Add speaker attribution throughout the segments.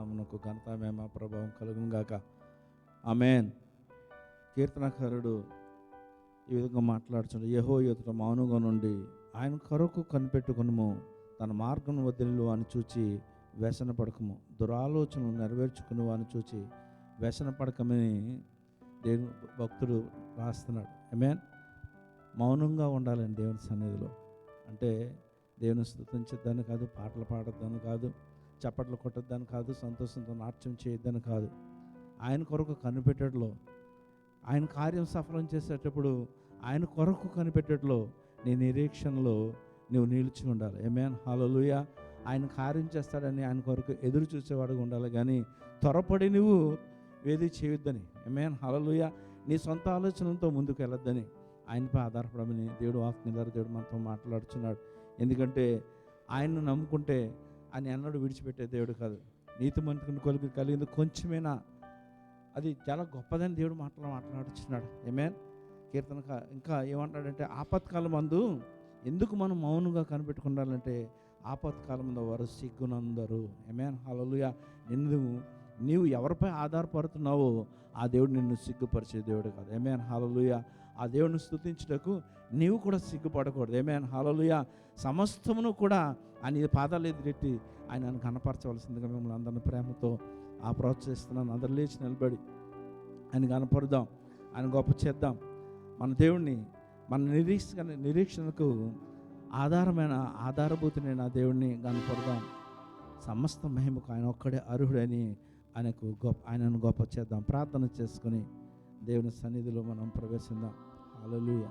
Speaker 1: నామమునకు ఘనత మహిమ ప్రభావం కలుగును గాక. ఆమేన్. కీర్తనకారుడు ఈ విధంగా మాట్లాడుచున్నాడు. యెహోవా ఎదుట మౌనంగా నుండి ఆయన కొరకు కనిపెట్టుకునుము, తన మార్గం వదిలి అని చూచి వ్యసన పడకము, దురాలోచనలు నెరవేర్చుకుని అని చూచి వ్యసన పడకమని దేవుని భక్తుడు రాస్తున్నాడు. ఆమేన్. మౌనంగా ఉండాలండి దేవుని సన్నిధిలో. అంటే దేవుని స్తుతించద్దని కాదు, పాటలు పాడొద్దని కాదు, చప్పట్లు కొట్టొద్దని కాదు, సంతోషంతో నాట్యం చేయొద్దని కాదు. ఆయన కొరకు కనిపెట్టడంలో, ఆయన కార్యం సఫలం చేసేటప్పుడు ఆయన కొరకు కనిపెట్టడంలో నీ నిరీక్షణలో నువ్వు నిలిచి ఉండాలి. ఆమేన్. హల్లెలూయా. ఆయన కార్యం చేస్తాడని ఆయన కొరకు ఎదురు చూసేవాడుగా ఉండాలి, కానీ త్వరపడి నువ్వు ఏది చేయొద్దని. ఆమేన్. హల్లెలూయా. నీ సొంత ఆలోచనలతో ముందుకు వెళ్ళొద్దని, ఆయనపై ఆధారపడమని దేవుడు వాక్యం ద్వారా దేవుడు మనతో మాట్లాడుతున్నాడు. ఎందుకంటే ఆయన్ను నమ్ముకుంటే ఆయన ఎన్నడూ విడిచిపెట్టే దేవుడు కాదు. నీతిమంతుని కలిగింది కొంచెమైనా అది చాలా గొప్పదని దేవుడు మాట్లాడుచున్నాడు. ఆమేన్. కీర్తన ఇంకా ఏమంటాడంటే, ఆపత్కాలం మందు ఎందుకు మనం మౌనంగా కనిపెట్టుకుండాలంటే, ఆపత్కాలం మందు వారు సిగ్గునందరు. ఆమేన్. హల్లెలూయా. నీవు ఎవరిపై ఆధారపడుతున్నావో ఆ దేవుడు నిన్ను సిగ్గుపరిచే దేవుడు కాదు. ఆమేన్. హల్లెలూయా. ఆ దేవుడిని స్తుతించుటకు నీవు కూడా సిగ్గుపడకూడదు. ఆమేన్. హల్లెలూయా. సమస్తమును కూడా ఆయన పాదాలు ఎదురెట్టి ఆయనను కనపరచవలసిందిగా మిమ్మల్ని అందరిని ప్రేమతో ప్రోత్సహిస్తున్నాను. అందరు లేచి నిలబడి ఆయన కనపడదాం, ఆయన గొప్ప చేద్దాం. మన దేవుణ్ణి, మన నిరీక్షణకు ఆధారమైన ఆధారభూతిని ఆ దేవుణ్ణి కనపడదాం. సమస్త మహిమకు ఆయన ఒక్కడే అర్హుడని ఆయనను గొప్ప చేద్దాం. ప్రార్థన చేసుకుని దేవుని సన్నిధిలో మనం ప్రవేశిద్దాం. హల్లెలూయా.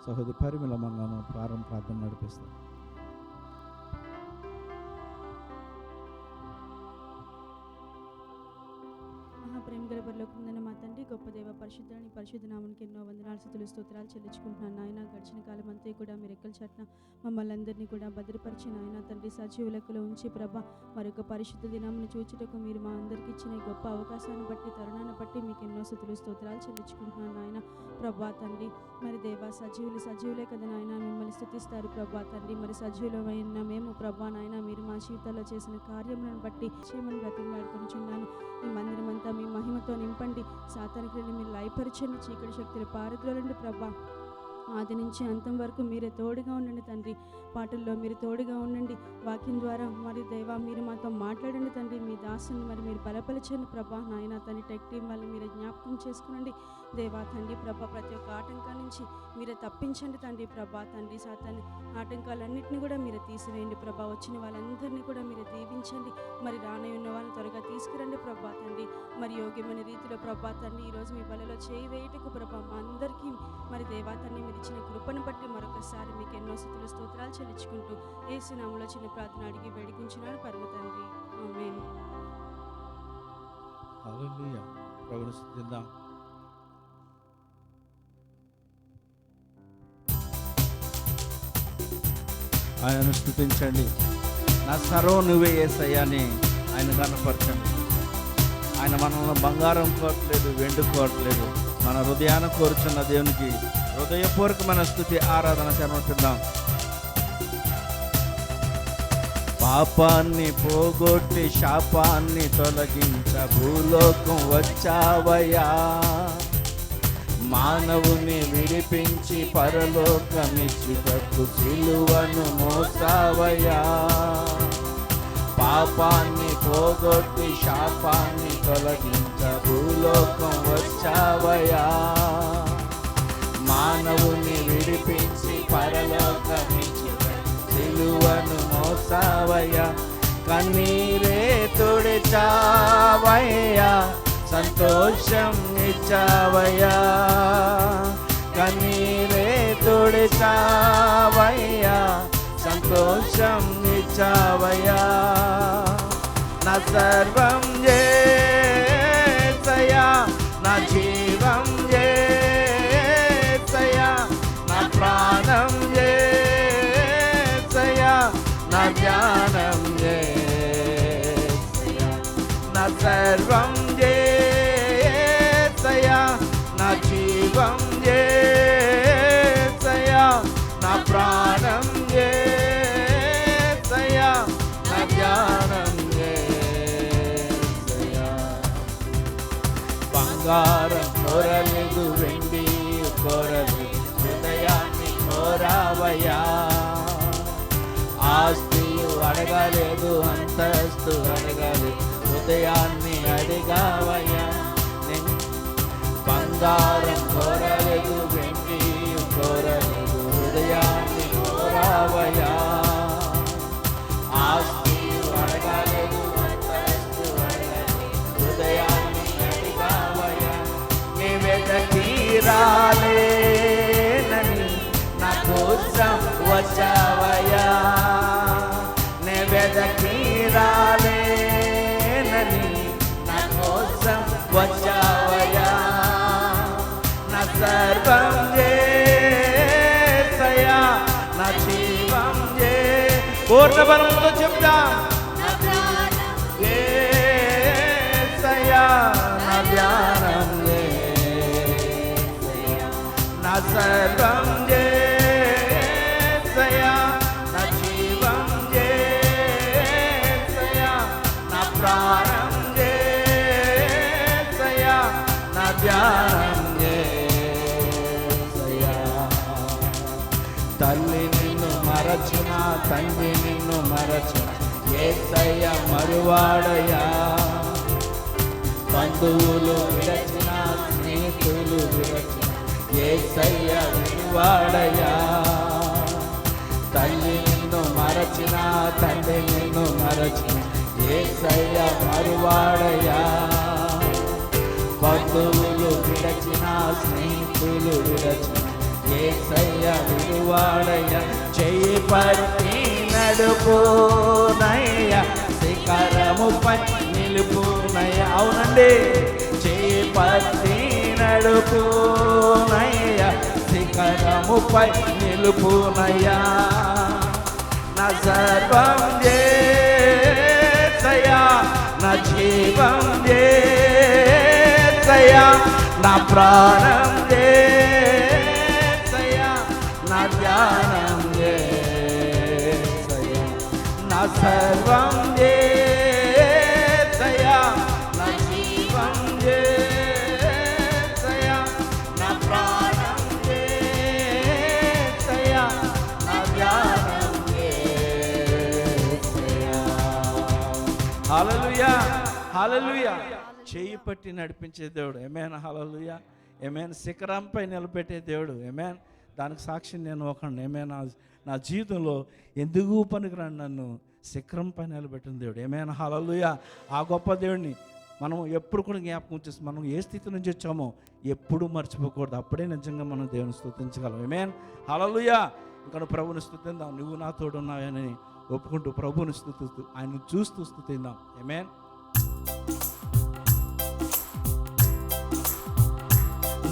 Speaker 1: సహోదరి పరిమళ మనలను ప్రార్థన నడిపిస్తాం.
Speaker 2: ప్రేమగల పరలోకముందున్న మా తండ్రి, గొప్ప దేవ, పరిశుద్ధాన్ని పరిశుద్ధ నామానికి ఎన్నో వందనాలు స్తుతులు స్తోత్రాలు చెల్లించుకుంటున్నాను నాయన. గడిచిన కాలం అంతా కూడా మీరు రెక్కల చాటున మమ్మల్ని అందరినీ కూడా భద్రపరిచి నాయన తండ్రి సజీవ లెక్కలో ఉంచి ప్రభా మరొక పరిశుద్ధ దినాన్ని చూచుటకు మీరు మా అందరికి ఇచ్చిన గొప్ప అవకాశాన్ని బట్టి, తరుణాన్ని బట్టి మీకు ఎన్నో స్తుతులు స్తోత్రాలు చెల్లించుకుంటున్నాను నాయన. ప్రభా తండ్రి, మరి దేవ సజీవులే కదా నాయన మిమ్మల్ని స్తుతిస్తారు ప్రభా తండ్రి. మరి సజీవులమైన మేము ప్రభా నాయన మీరు మా జీవితాల్లో చేసిన కార్యములను బట్టి చేయమని బ్రతిమాడుకొనిచున్నాను. ఈ మందిరం అంతా మీ మహిమతో నింపండి, సాతానికి మీరు లయపరచండి, చీకటి శక్తులు పారద్రోలండి ప్రభా. ఆది నుంచి అంతం వరకు మీరే తోడుగా ఉండండి తండ్రి. పాటల్లో మీరు తోడుగా ఉండండి, వాక్యం ద్వారా మరి దేవా మీరు మాతో మాట్లాడండి తండ్రి. మీ దాసుని మరి మీరు బలపరచండి ప్రభా నాయన తండ్రి. టెక్ టీం వాళ్ళు మీరు జ్ఞాపకం చేసుకునండి దేవా తండ్రి. ప్రభా ప్రతి ఒక్క ఆటంకం నుంచి మీరే తప్పించండి తండ్రి. ప్రభా తండ్రి సాతాన్ని ఆటంకాలన్నింటినీ కూడా మీరు తీసివేయండి ప్రభా. వచ్చిన వాళ్ళందరినీ కూడా మీరు దీవించండి, మరి రానై ఉన్న వాళ్ళని త్వరగా తీసుకురండి ప్రభా తండ్రి. మరి యోగ్యమైన రీతిలో ప్రభా తండ్రి ఈరోజు మీ బలలో చేయి వేయటకు ప్రభా మా అందరికీ మరి దేవా తండ్రి మీరు ఇచ్చిన కృపను బట్టి మరొకసారి మీకు ఎన్నో స్తుతులు స్తోత్రాలు చెల్లించుకుంటూ యేసు నామములో చిన్న ప్రార్థన అడిగి వేడుకుంటున్నాను పరమ తండ్రి. ఆమేన్.
Speaker 1: హల్లెలూయా. ప్రభువుని స్తుతిద్దాం. ఆయనను స్తుతించండి. నా సర్వం నువ్వే యేసయ్యా అని ఆయన కనపరచండి. ఆయన మనల్ని బంగారం కోరట్లేదు, వెండి కోరట్లేదు, మన హృదయాన్ని కోరుచున్న దేవునికి హృదయపూర్వకమైన స్తుతి ఆరాధన సమర్పిద్దాం. పాపాన్ని పోగొట్టి శాపాన్ని తొలగించ భూలోకం వచ్చావయ్యా. మానవుని విడిపించి పరలోకమిచ్చుటకు సిలువను మోసావయ్యా. పాపాన్ని పోగొట్టి శాపాన్ని తొలగించ భూలోకం వచ్చావయ్యా. మానవుని విడిపించి పరలోకమిచ్చుటకు సిలువను మోసావయ్యా. కన్నీరే తుడిచావయ్యా, సంతోషం ఇచ్చావయ్యా. కన్నీరే తుడిచావయ్యా, సంతోషం ఇచ్చావయ్యా. నా సర్వం యేసయ్యా, నా జీవం యేసయ్యా, నా ప్రాణం యేసయ్యా, నా ధ్యానం యేసయ్యా. నా సర్వం యేసయ్యా, నా జీవం యేసయ్యా, నా ప్రాణం యేసయ్యా, నా ధ్యానం యేసయ్యా. అడిగావయ్యా. ఆస్తియు అడగలేదు, అంతస్తు అడగలేదు, హృదయాన్ని అడిగావయ్యా. నేను బంగారం కోరలేదు, వెండి కోరలేదు, హృదయాన్ని కోరావయ్యా. ఆస్తియు అడగలేదు, అంతస్తు అడగలేదు, హృదయాన్ని అడిగావయ్యా. నీ వెదకి రాలేనని నా కోసం వచ్చావయ్యా. నీ వెదకి రాలేనని నా కోసం వచ్చావయ్యా. నా సర్వం యేసయ్యా, నా జీవం పూర్ణ బలంతో చెప్తా. యేసయ్యా, నా ధ్యానం నా సర్వం యేసయ్యా, నా జీవం యేసయ్యా, నా ప్రాణం యేసయ్యా, నా ధ్యానం యేసయ్యా. తల్లి నిన్ను మరచిన, తండ్రి నిన్ను మరచిన, యేసయ్య మరువాడయ్యా. బంధువులు విడచిన, స్నేహితులు విడచిన, యేసయ్య విడువాడయ్యా. తల్లి నిన్ను మరచిన, తండ్రి నిన్ను మరచిన, యేసయ్య మరువాడయ్యా. బంధువులు విడచిన, స్నేహితులు విడచిన, యేసయ్య విడువాడయ్యా. చెయ్యి పట్టి నడుపునయ్యా, శిఖరముపై నిలుపునయ్యా. అవునండి, చెయ్యి పట్టి నడుపునయ్యా, శిఖరముపై నిలుపునయ్యా. నా సర్వం యేసయ్యా, నా జీవం యేసయ్యా, నా ప్రాణం యేసయ్యా, నా ధ్యానం యేసయ్యా. నా సర్వం యేసయ్యా, నా జీవం యేసయ్యా, నా ప్రాణం యేసయ్యా, నా ధ్యానం యేసయ్యా. హల్లెలూయా, హల్లెలూయా. చేయి పట్టి నడిపించే దేవుడు. ఆమేన్, హల్లెలూయా. ఆమేన్. శిఖరంపై నిలబెట్టే దేవుడు. ఆమేన్. దానికి సాక్షి నేను ఒకడిని. ఆమేన్. నా జీవితంలో ఎందుకు పనికిరాను నన్ను శిఖరంపై నిలబెట్టిన దేవుడు. ఆమేన్, హల్లెలూయా. ఆ గొప్ప దేవుడిని మనం ఎప్పుడు కూడా జ్ఞాపకం చేస్తాం. మనం ఏ స్థితి నుంచి వచ్చామో ఎప్పుడు మర్చిపోకూడదు. అప్పుడే నిజంగా మనం దేవుని స్తుతించగలం. ఆమేన్, హల్లెలూయా. ఇంకా ప్రభుని స్తుతిద్దాం. నువ్వు నా తోడున్నావని ఒప్పుకుంటూ ప్రభుని స్తుతిస్తూ ఆయన చూస్తూ స్తుతిద్దాం. ఆమేన్.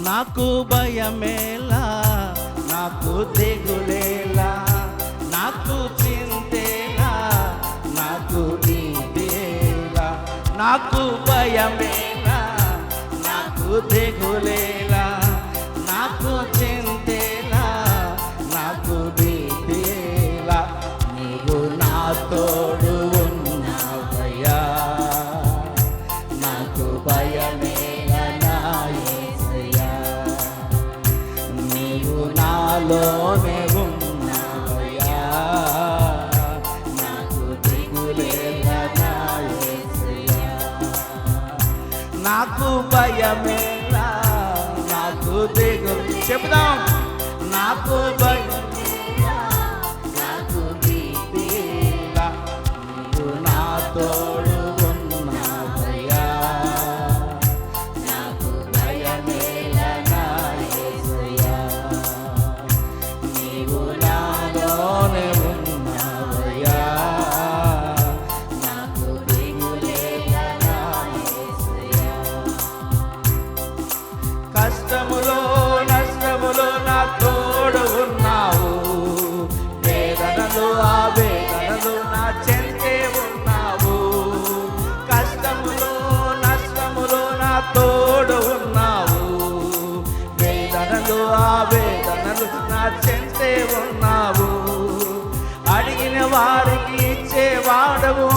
Speaker 1: నాకు భయమేలా, నాకు దిగులేలా, నాకు చింతేలా, నాకు నీదేలా. నాకు భయమేలా, నాకు దిగులేలా, నాకు చింతేలా, నాకు నీదేలా. నీవు నా తోడు ఉన్నావయ్యా. నాకు భయమేలా నా యేసయ్యా. నీవు నాలోనే ఉన్నావయ్యా. నాకు దిగులేలా నా యేసయ్యా. నాకు భయమేలా, నాకు దిగులు. చెప్దాం. నాకు భయమేలా, నాకు నీదేలా. నీవు నా తోడు ఉన్నావయ్యా. నాకు భయమేలా నా యేసయ్యా. నీవు నాలోనే ఉన్నావయ్యా. నాకు దిగులేలా నా యేసయ్యా. కష్టములో నష్టములో నా తోడు ఉన్నావు. వేదనలు ఆ వేదనలు నా చెంతే ఉన్నావు. కష్టములో నష్టములో నా తోడు ఉన్నావు. వేదనలు ఆ వేదనలు నా చెంతే ఉన్నావు. అడిగిన వారికి ఇచ్చేవాడవు,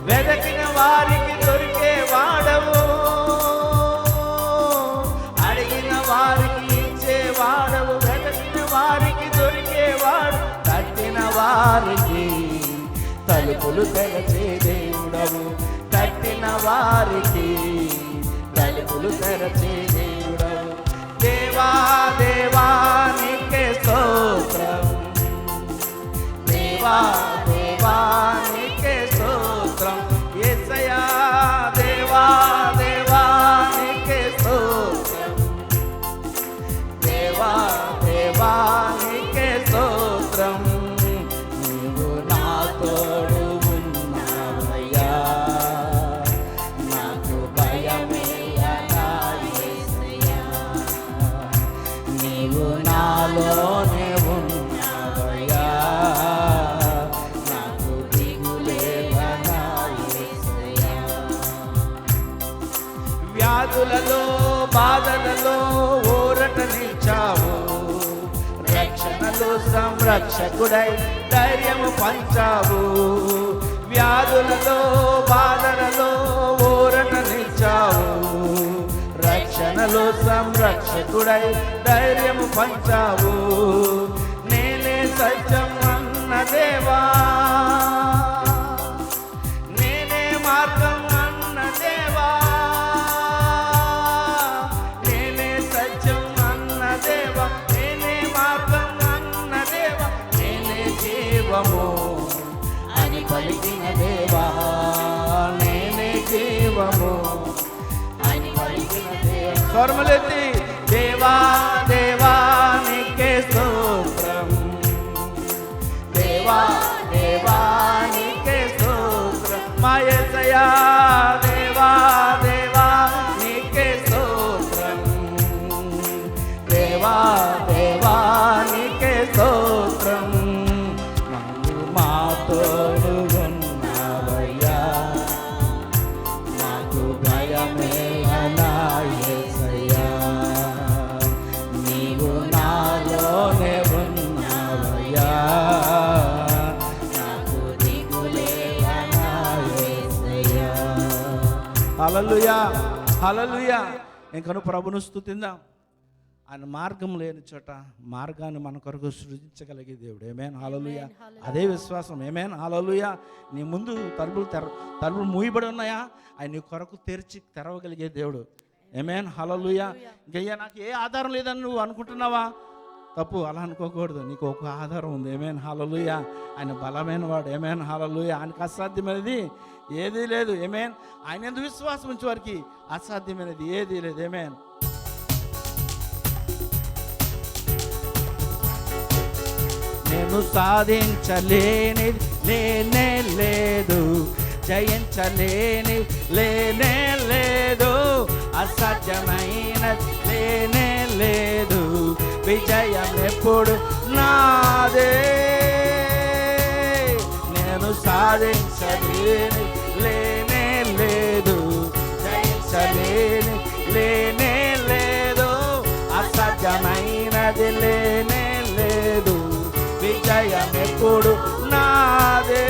Speaker 1: వెదకిన వారికి దొరికేవాడవు. అడిగిన వారికి ఇచ్చేవాడవు, వెదకిన
Speaker 3: వారికి తలుపులు తెరచే దేవుడవు, కట్టిన వారికి తలుపులు తెరచే దేవుడవు. దేవా దేవా నీకే స్తోత్రం, దేవా దేవా నీకే స్తోత్రం, యేసయ్యా దేవా దేవా నీకే స్తోత్రం, దేవా దేవా నీకే స్తోత్రం. నీవు నా తోడు ఉన్నావయ్యా, నాకు భయమేలా యేసయ్యా, నీవు నాలోనే ఉన్నావయ్యా, నాకు దిగులేలా యేసయ్యా. వ్యాధులలో బాధలలో ఊరటనిచ్చావు, రక్షణలో సంరక్షకుడై ధైర్యము పంచావు. వ్యాధులలో బాధలలో ఊరటనిచ్చావు, రక్షణలో సంరక్షకుడై ధైర్యము పంచావు. నేనే సత్యం అన్న దేవా, నేనే మార్గం అన్న దేవా, నేనే సత్యం అన్న దేవా, నేనే మార్గం అన్న దేవా, నేనే జీవము అని పలికిన దేవా, నేనే జీవము అని పలికిన దేవా. స్వరములెత్తి దేవా దేవా నీకే స్తోత్రం, దేవా దేవా నీకే స్తోత్రం, మా యేసయ్యా దేవా దేవా నీకే స్తోత్రం, దేవా దేవా నీకే స్తోత్రం. నువ్వు మా తోడు ఉన్నావయ్యా, నాకు భయమేలా యేసయ్యా, నీవు నాలోనే ఉన్నావయ్యా, నాకు దిగులేలా యేసయ్యా. హల్లెలూయా హల్లెలూయా. ఇంకను ప్రభును స్తుతిందాం. ఆయన మార్గం లేని చోట మార్గాన్ని మన కొరకు సృజించగలిగే దేవుడు. ఏమేన్ హల్లెలూయా. అదే విశ్వాసం. ఏమేన్ హల్లెలూయా. నీ ముందు తలుపులు మూయబడి ఉన్నాయా, ఆయన నీ కొరకు తెరవగలిగే దేవుడు. ఏమేన్ హల్లెలూయా. ఇంకయ్యా నాకు ఏ ఆధారం లేదని నువ్వు అనుకుంటున్నావా? తప్పు, అలా అనుకోకూడదు. నీకు ఒక ఆధారం ఉంది. ఏమేన్ హల్లెలూయా. ఆయన బలమైన వాడు. ఏమేన్ హల్లెలూయా. ఆయనకు అసాధ్యమైనది ఏదీ లేదు. ఏమేన్. ఆయన ఎందుకు విశ్వాసం ఉంచే వారికి అసాధ్యమైనది ఏదీ లేదు. ఏమేన్. నేను సాధించలేని లేనే లేదు, జయించలేని లేనే లేదు, అసాధ్యమైనది లేనే లేదు, విజయం ఎప్పుడు నాదే. నేను సాధించలేని లేనే లేదు, జయించలేని లేనే లేదు, అసాధ్యమైనది లేనే లేదు, విజయం ఎప్పుడు నాదే.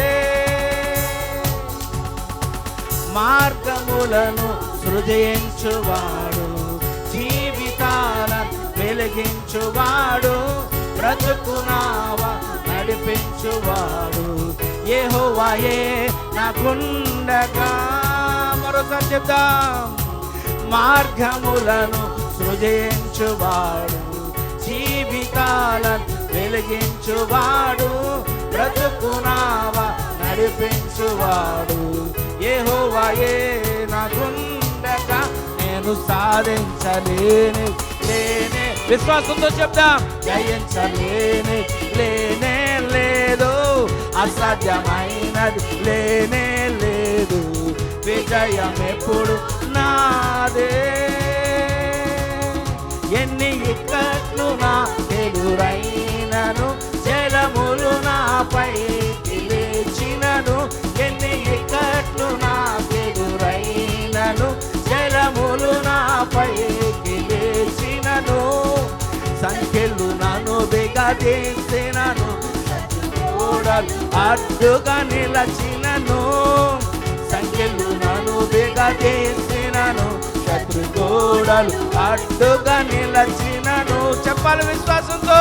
Speaker 3: మార్గములను సృజించువాడు, జీవితాలను వెలిగించువాడు, బ్రతుకునావా నడిపించువాడు, యెహోవాయే నాకుండగా. మరోసారి చెప్తాం. మార్గములను సృజించువాడు, జీవితాలను వెలిగించువాడు, బ్రతుకునావా నడిపించువాడు, యెహోవాయే నాకుండగా. నేను సాధించలేని లేనే, విశ్వాసంతో చెప్తాం, జయించలేని లేనే లేదు, అసాధ్యమైనది లేనే లేదు, విజయం ఎప్పుడు నాదే. ఎన్ని ఇక్కట్లు నా ఎదురైనను, జలములు నాపై లేచినను, ఎన్ని ఇక్కట్లు నా ఎదురైనను, జలములు నాపై లేచినను, సంఖ్యలు నన్ను బిగదీసినను, శత్రువులు అడ్డుగా నిలచినను, సంఖ్యలు నన్ను బిగదీసినను, శత్రుగోడలు అడ్డుగా నిలచినను. చెప్పాలి విశ్వాసంతో.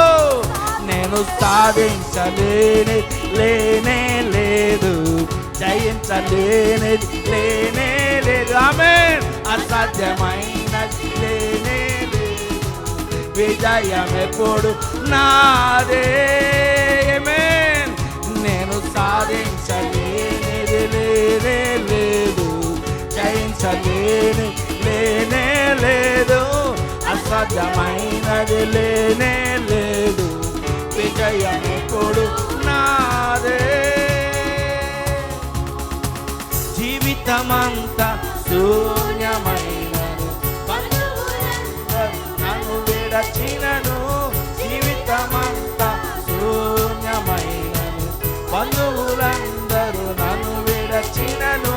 Speaker 3: నేను నేను సాధించలేని లేనే లేదు, జయించలేనిది లేనే లేదు. ఆమేన్. అసాధ్యమైనది లేనే లేదు, విజయం ఎప్పుడు నాదే. ఆమేన్. నేను సాధించలేనిది లేనే లేదు, జయించలేని లేనే లేదు, అసాధ్యమైనది లేనే లేదు, విజయం ఎప్పుడు నాదే. జీవితమంతా శూన్యమైనను, నన్ను విడచినను. జీవితమంతా శూన్యమైనను, బంధువులందరూ నన్ను విడచినను.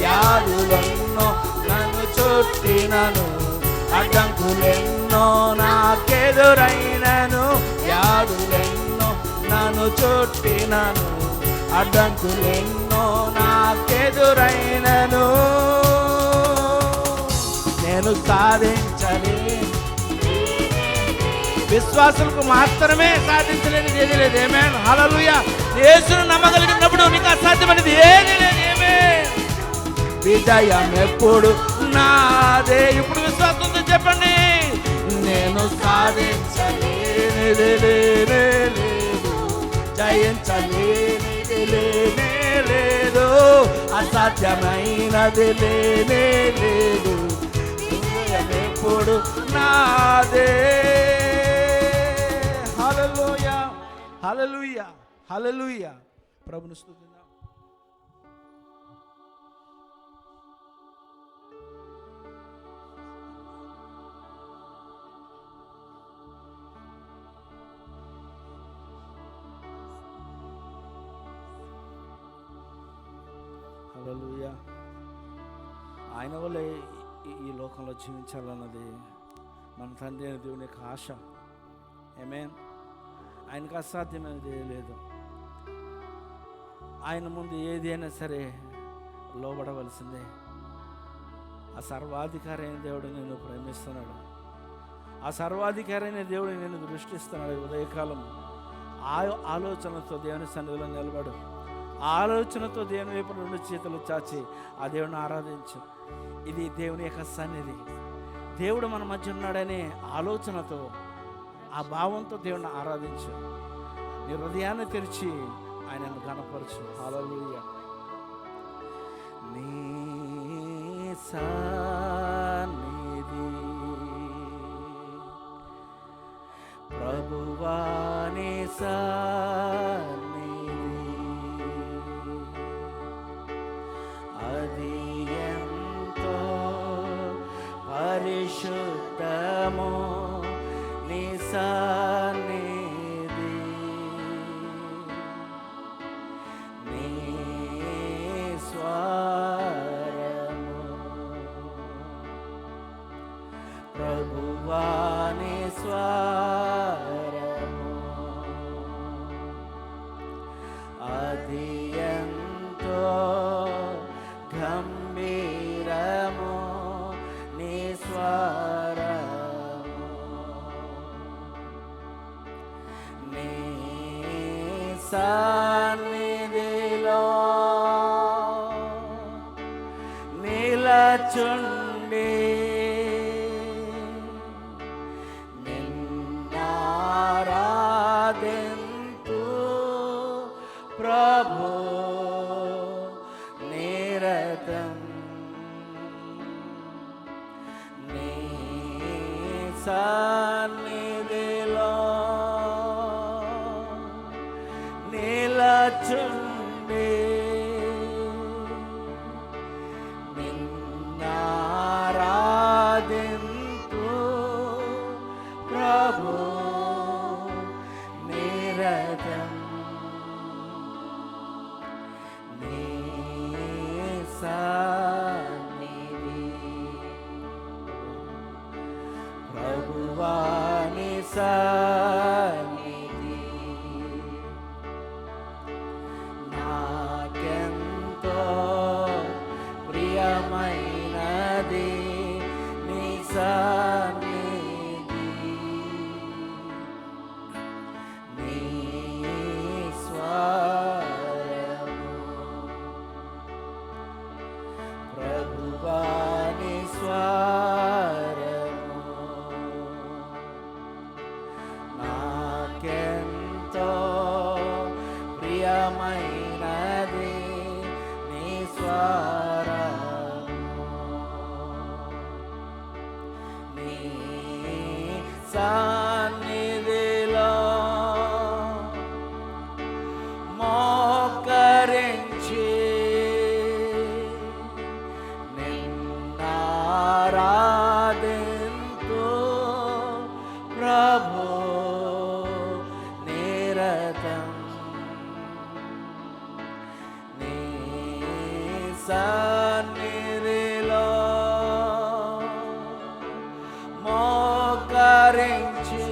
Speaker 3: వ్యాధులెన్నో నన్ను చుట్టినను, అడ్డంకులెన్నో నాకెదురైనను. వ్యాధులెన్నో నన్ను చుట్టినను, అడ్డంకులెన్నో నాకెదురైనను. నేను సాధించలేని, విశ్వాసులకు మాత్రమే సాధించలేనిది ఏది లేదు. ఆమేన్. హల్లెలూయా. యేసును నమ్మగలిగినప్పుడు నీకు అసాధ్యమైనది ఏది లేదు. ఆమేన్. విజయం ఎప్పుడు నాదే. ఇప్పుడు విశ్వాసంతో చెప్పండి, నేను సాధించలేనిది లేనే లేదు, జయించలేనిది లేనే లేదు, అసాధ్యమైనది లేనే లేదు, విజయం ఎప్పుడు నాదే. హల్లెలూయా, హల్లెలూయా, హల్లెలూయా. ప్రభుని స్తుతిద్దాం. హల్లెలూయా. ఆయన వల్లే ఈ లోకంలో జీవించాలన్నది మన తండ్రి అయిన దేవుని యొక్క ఆశ. ఆమేన్. ఆయనకు అసాధ్యమైనది లేదు. ఆయన ముందు ఏది అయినా సరే లోబడవలసిందే. ఆ సర్వాధికారి అయిన దేవుడు నిన్ను ప్రేమిస్తున్నాడు. ఆ సర్వాధికారి అయిన దేవుడు నిన్ను దృష్టిస్తున్నాడు. ఉదయకాలం ఆలోచనతో దేవుని సన్నిధిలో నిలబడు. ఆలోచనతో దేవుని వైపు రెండు చేతులు చాచి ఆ దేవుని ఆరాధించు. ఇది దేవుని యొక్క సన్నిధి. దేవుడు మన మధ్య ఉన్నాడనే ఆలోచనతో, ఆ భావంతో దేవుని ఆరాధించు. నీ హృదయాన్ని తెరిచి ఆయనను ఘనపరచు. హల్లెలూయా. నీ సన్నిధి ప్రభువా, నీ అది ఎంతో పరిశుద్ధమో నీ సన్నిధి, నీ స్వరము ప్రభువా, నీ స్వరము అది ఎంతో గంభీరము, నీ స్వరము నీ సన్నిధిలో నిలచుండి నిన్నారాధింతు ప్రభు నిరతం. నీ సన్నిధిలో నిలచుండి నిన్నారాధింతు ప్రభు నిరతం. నీ సన్నిధి ప్రభువా, నీ సన్నిధి నాకెంతో ప్రియమైనది. నీ సన్నిధి నీ సన్నిధిలో మోకరించి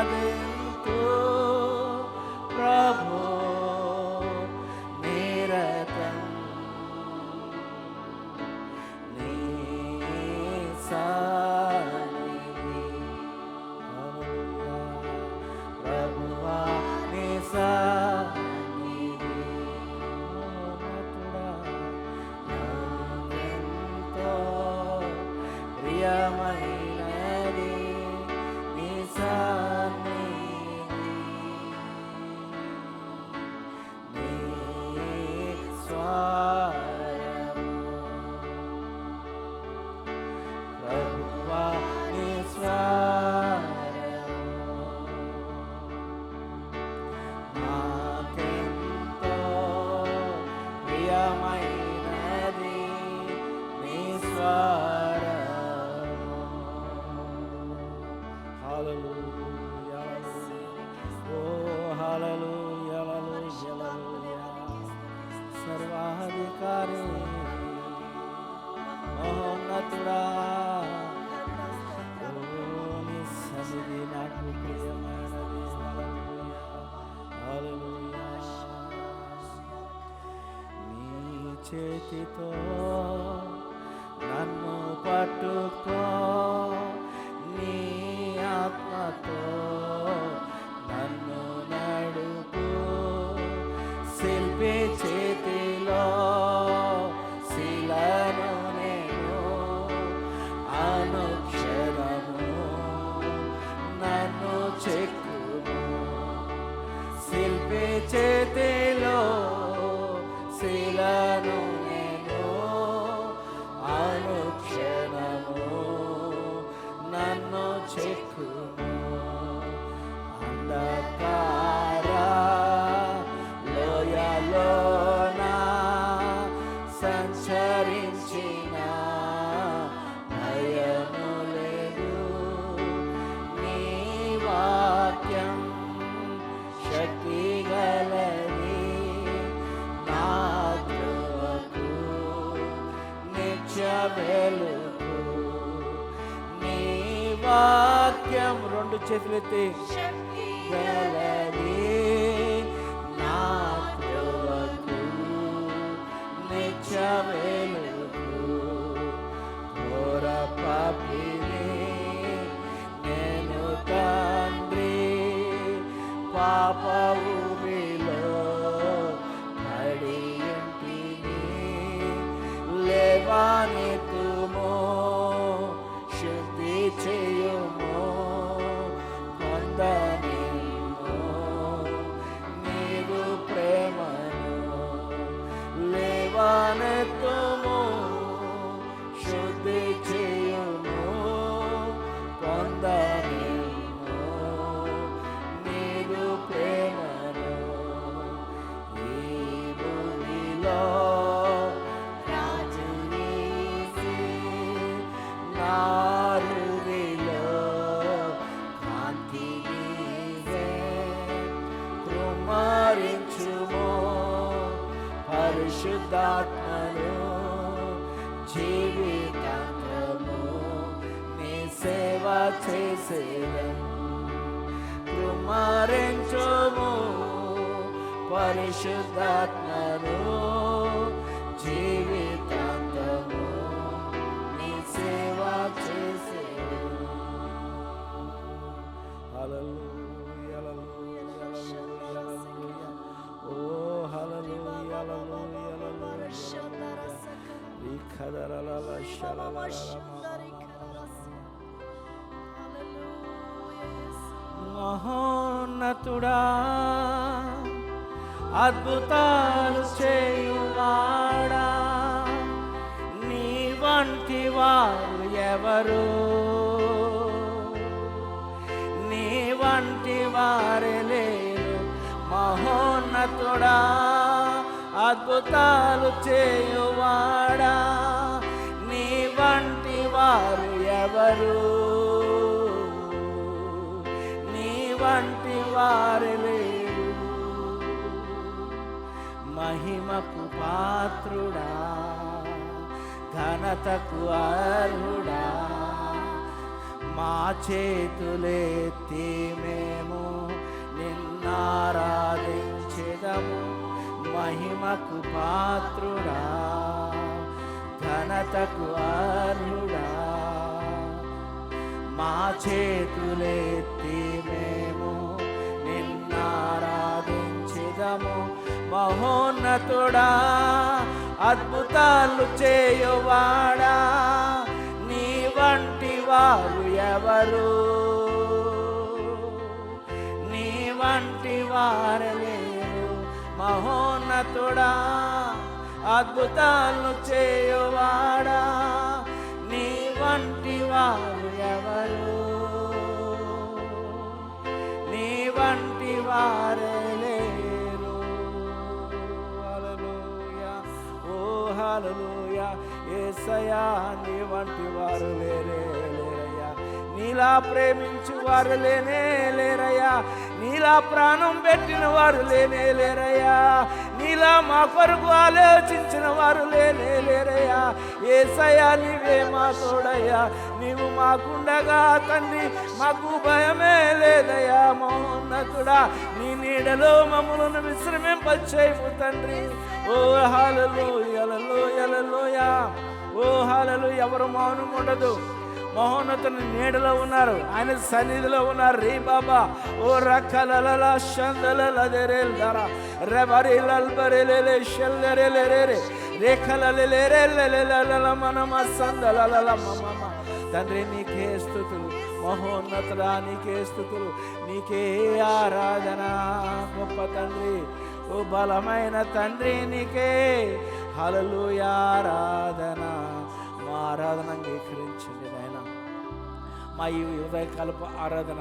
Speaker 3: నిన్నారాధింతు ప్రభు నిరతం నీ సన్నిధి ప్రభువా నీ సన్నిధి నాకెంతో ప్రియమైనది నీ సన్నిధి నీ స్వరము ప్రభువా నీ స్వరము నాకెంతో ప్రియమైనది నీ స్వరము. హల్లెలూయా, ఓ హల్లెలూయా, హల్లెలూయా. సర్వాధికారి మహోన్నతుడా, ఓ నీ సన్నిధి నాకు ప్రియమైనది. హల్లెలూయా, నీ చేతితో నన్ను పట్టుకో, నీ ఆత్మతో నన్ను నడుపు. శిల్పి చేతిలో శిలను నేను అనుక్షరము నన్ను చెక్కుము. శిల్పి చేతిలో శిలను నేను అనుక్షరము నన్ను చెక్కుము. అంధకార లోయలోన సంచరించిన భయము లేదు. నీ వాక్యం శక్తి గలది, నా త్రోవకు నిత్య వెలుగు. నీ వాక్యం రెండు చేతులెత్తి గలది, నా త్రోవకు నిత్య వెలుగు. ఘోర పాపిని నేను తండ్రి, పాప ఊబిలో పడి ఉంటిని. లేవనెత్తుము, శుద్ధి చేయుము, పొందనిమ్ము నీవు ప్రేమను. లేవనెత్తుము, శుద్ధి చేయుము, పొందనిమ్ము నీవు ప్రేమను. ఈ భూమిలో రాజునీసి, నా హృదయలో కాంతి నీవే. కృమ్మరించుము పరిశుద్ధాత్మను, జీవితాంతము నీ సేవ చేసేదను. కృమ్మరించుము పరిశుద్ధాత్మను, జీవితాంతము నీ సేవ చేసేదను. హల్లెలూయా, హల్లెలూయా, హల్లెలూయా. ఓ హల్లెలూయా, హల్లెలూయా, హల్లెలూయా. ఇఖదరలల మహోన్నతుడా, అద్భుతాలు చేయువాడా, నీ వంటి వారు ఎవరు? నీ వంటి వారే లేరు. మహోన్నతుడా, అద్భుతాలు చేయువాడా, నీ వంటి వారు ఎవరు? నీ వంటి వారు లేరు. మహిమకు పాత్రుడా, ఘనతకు అర్హుడా. మా చేతులెత్తి మేము నిన్నారాధించెదము. మహిమకు పాత్రుడా, ఘనతకు అర్హుడా. మా చేతులెత్తి మేము నిన్నారాధించెదము. మహోన్నతుడా, అద్భుతాలు చేయువాడా, నీ వంటి వారు ఎవరు? నీ వంటి వారు లేరు. మహోన్నతుడా, అద్భుతాలు చేయువాడా, నీ వంటి వారు ఎవరు? నీ వంటి వారే లేరు. హల్లెలూయా, ఓ హల్లెలూయా. యేసయ్యా, నీ వంటి వారు లేరే లేరయ్యా. నీలా ప్రేమించు వారు లేనే లేరయ్యా. నీలా ప్రాణం పెట్టిన వారు లేనే లేరయ్యా. నీలా మా కొరకు ఆలోచించిన వారు లేనే లేరయ్యా. యేసయ్యా, నీవే మా తోడయ్యా. నీవు మాకుండగా తండ్రి మాకు భయమే లేదయ్యా. మహోన్నతుడా, నీ నీడలో మమ్మలను విశ్రమింపచేయు తండ్రి. ఓ హల్లెలూయా, హల్లెలూయా, హల్లెలూయా. ఓ హల్లెలూయా. ఎవరు మౌనం ఉండదు. మహోన్నతుని నీడలో ఉన్నారు, ఆయన సన్నిధిలో ఉన్నారు. రీ బాబా ఓ రకలల షందలదెరెల్దర రెబరిలల్బరెలె షెల్లెరెలెరె రేఖలలెరెలెలెలల మనమ సందలల మమమ. తండ్రి నీకే స్తుతులు, మహోన్నతుడా నీకే స్తుతులు, నీకే ఆరాధన. గొప్ప తండ్రి, ఓ బలమైన తండ్రి, నీకే హల్లెలూయా ఆరాధన. మా ఆరాధన అంగీకరించండి నాయన. మా ఈ ఉదయకాలపు ఆరాధన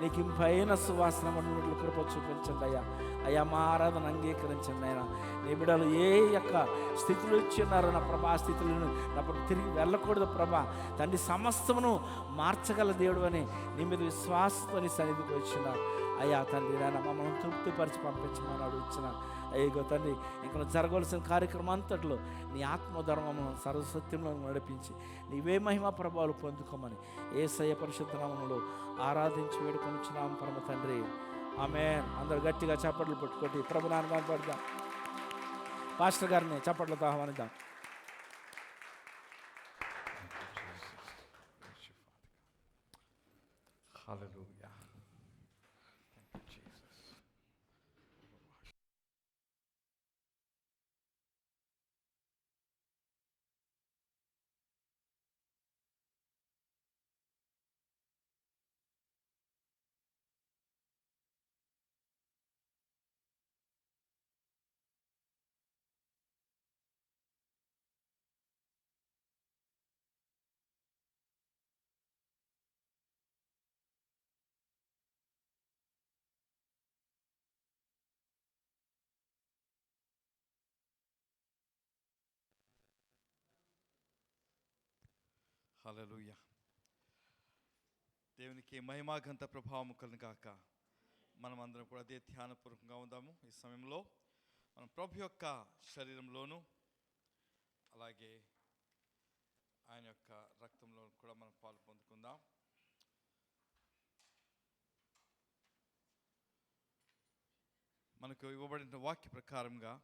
Speaker 3: నీకు ఇంపైన సువాసన ఉన్నట్లు కృప చూపించండి అయ్యా. అయ్యా, మా ఆరాధన అంగీకరించండి ఆయన. నీ బిడ్డలు ఏ యొక్క స్థితిలో ఇచ్చిన్నారో నా ప్రభా, ఆ స్థితులను అప్పుడు తిరిగి వెళ్ళకూడదు ప్రభా. తండ్రి, సమస్తమును మార్చగల దేవుడు అని నీ మీద విశ్వాసంతో నీ సన్నిధికి వచ్చినారు అయ్యా. తండ్రి నాయన, మమ్మల్ని తృప్తిపరిచి పంపించమని అడుగుతున్నా. అయ్యో తండ్రి, ఇంకా జరగవలసిన కార్యక్రమం అంతట్లో నీ ఆత్మధర్మమును సర్వసత్యంలో నడిపించి నీవే మహిమ ప్రభావాలు పొందుకోమని యేసయ్య పరిశుద్ధ నామములో ఆరాధించి వేడుకొనిచున్నాం పరమ తండ్రి. ఆమేన్. అందరూ గట్టిగా చప్పట్లు పట్టుకోటి ప్రభునాన్ని కనపడదాం. పాస్టర్ గారిని చప్పట్లతో ఆహ్వానిద్దాం.
Speaker 4: హల్లెలూయా. Thank you, Jesus. హల్లెలూయా. దేవునికి మహిమా ఘనత ప్రభావము కలుగును గాక. మనం అందరం కూడా అదే ధ్యానపూర్వకంగా ఉందాము. ఈ సమయంలో మనం ప్రభు యొక్క శరీరంలోను అలాగే ఆయన యొక్క రక్తంలో కూడా మనం పాలు పొందుకుందాం. మనకు ఇవ్వబడిన వాక్య ప్రకారంగా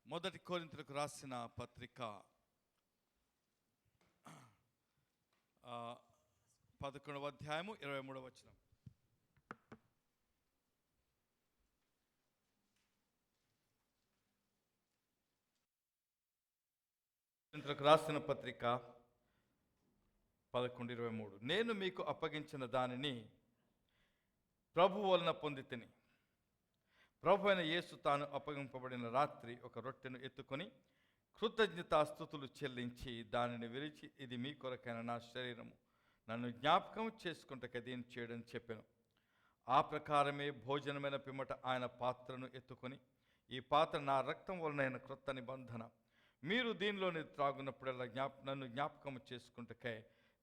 Speaker 4: 1 కొరింథీయులకు రాసిన పత్రిక 11వ అధ్యాయము 23వ వచనం. రాసిన పత్రిక 11:23. నేను మీకు అప్పగించిన దానిని ప్రభు వలన పొందితిని. ప్రభు అయిన యేసు తాను అప్పగింపబడిన రాత్రి ఒక రొట్టెను ఎత్తుకొని కృతజ్ఞతాస్తుతులు చెల్లించి దానిని విరిచి, ఇది మీ కొరకైన నా శరీరము, నన్ను జ్ఞాపకం చేసుకుంటకే దీన్ని చేయడం చెప్పాను. ఆ ప్రకారమే భోజనమైన పిమ్మట ఆయన పాత్రను ఎత్తుకొని, ఈ పాత్ర నా రక్తం వలనైన క్రొత్త నిబంధన, మీరు దీనిలోని త్రాగునప్పుడల్లా నన్ను జ్ఞాపకం చేసుకుంటకే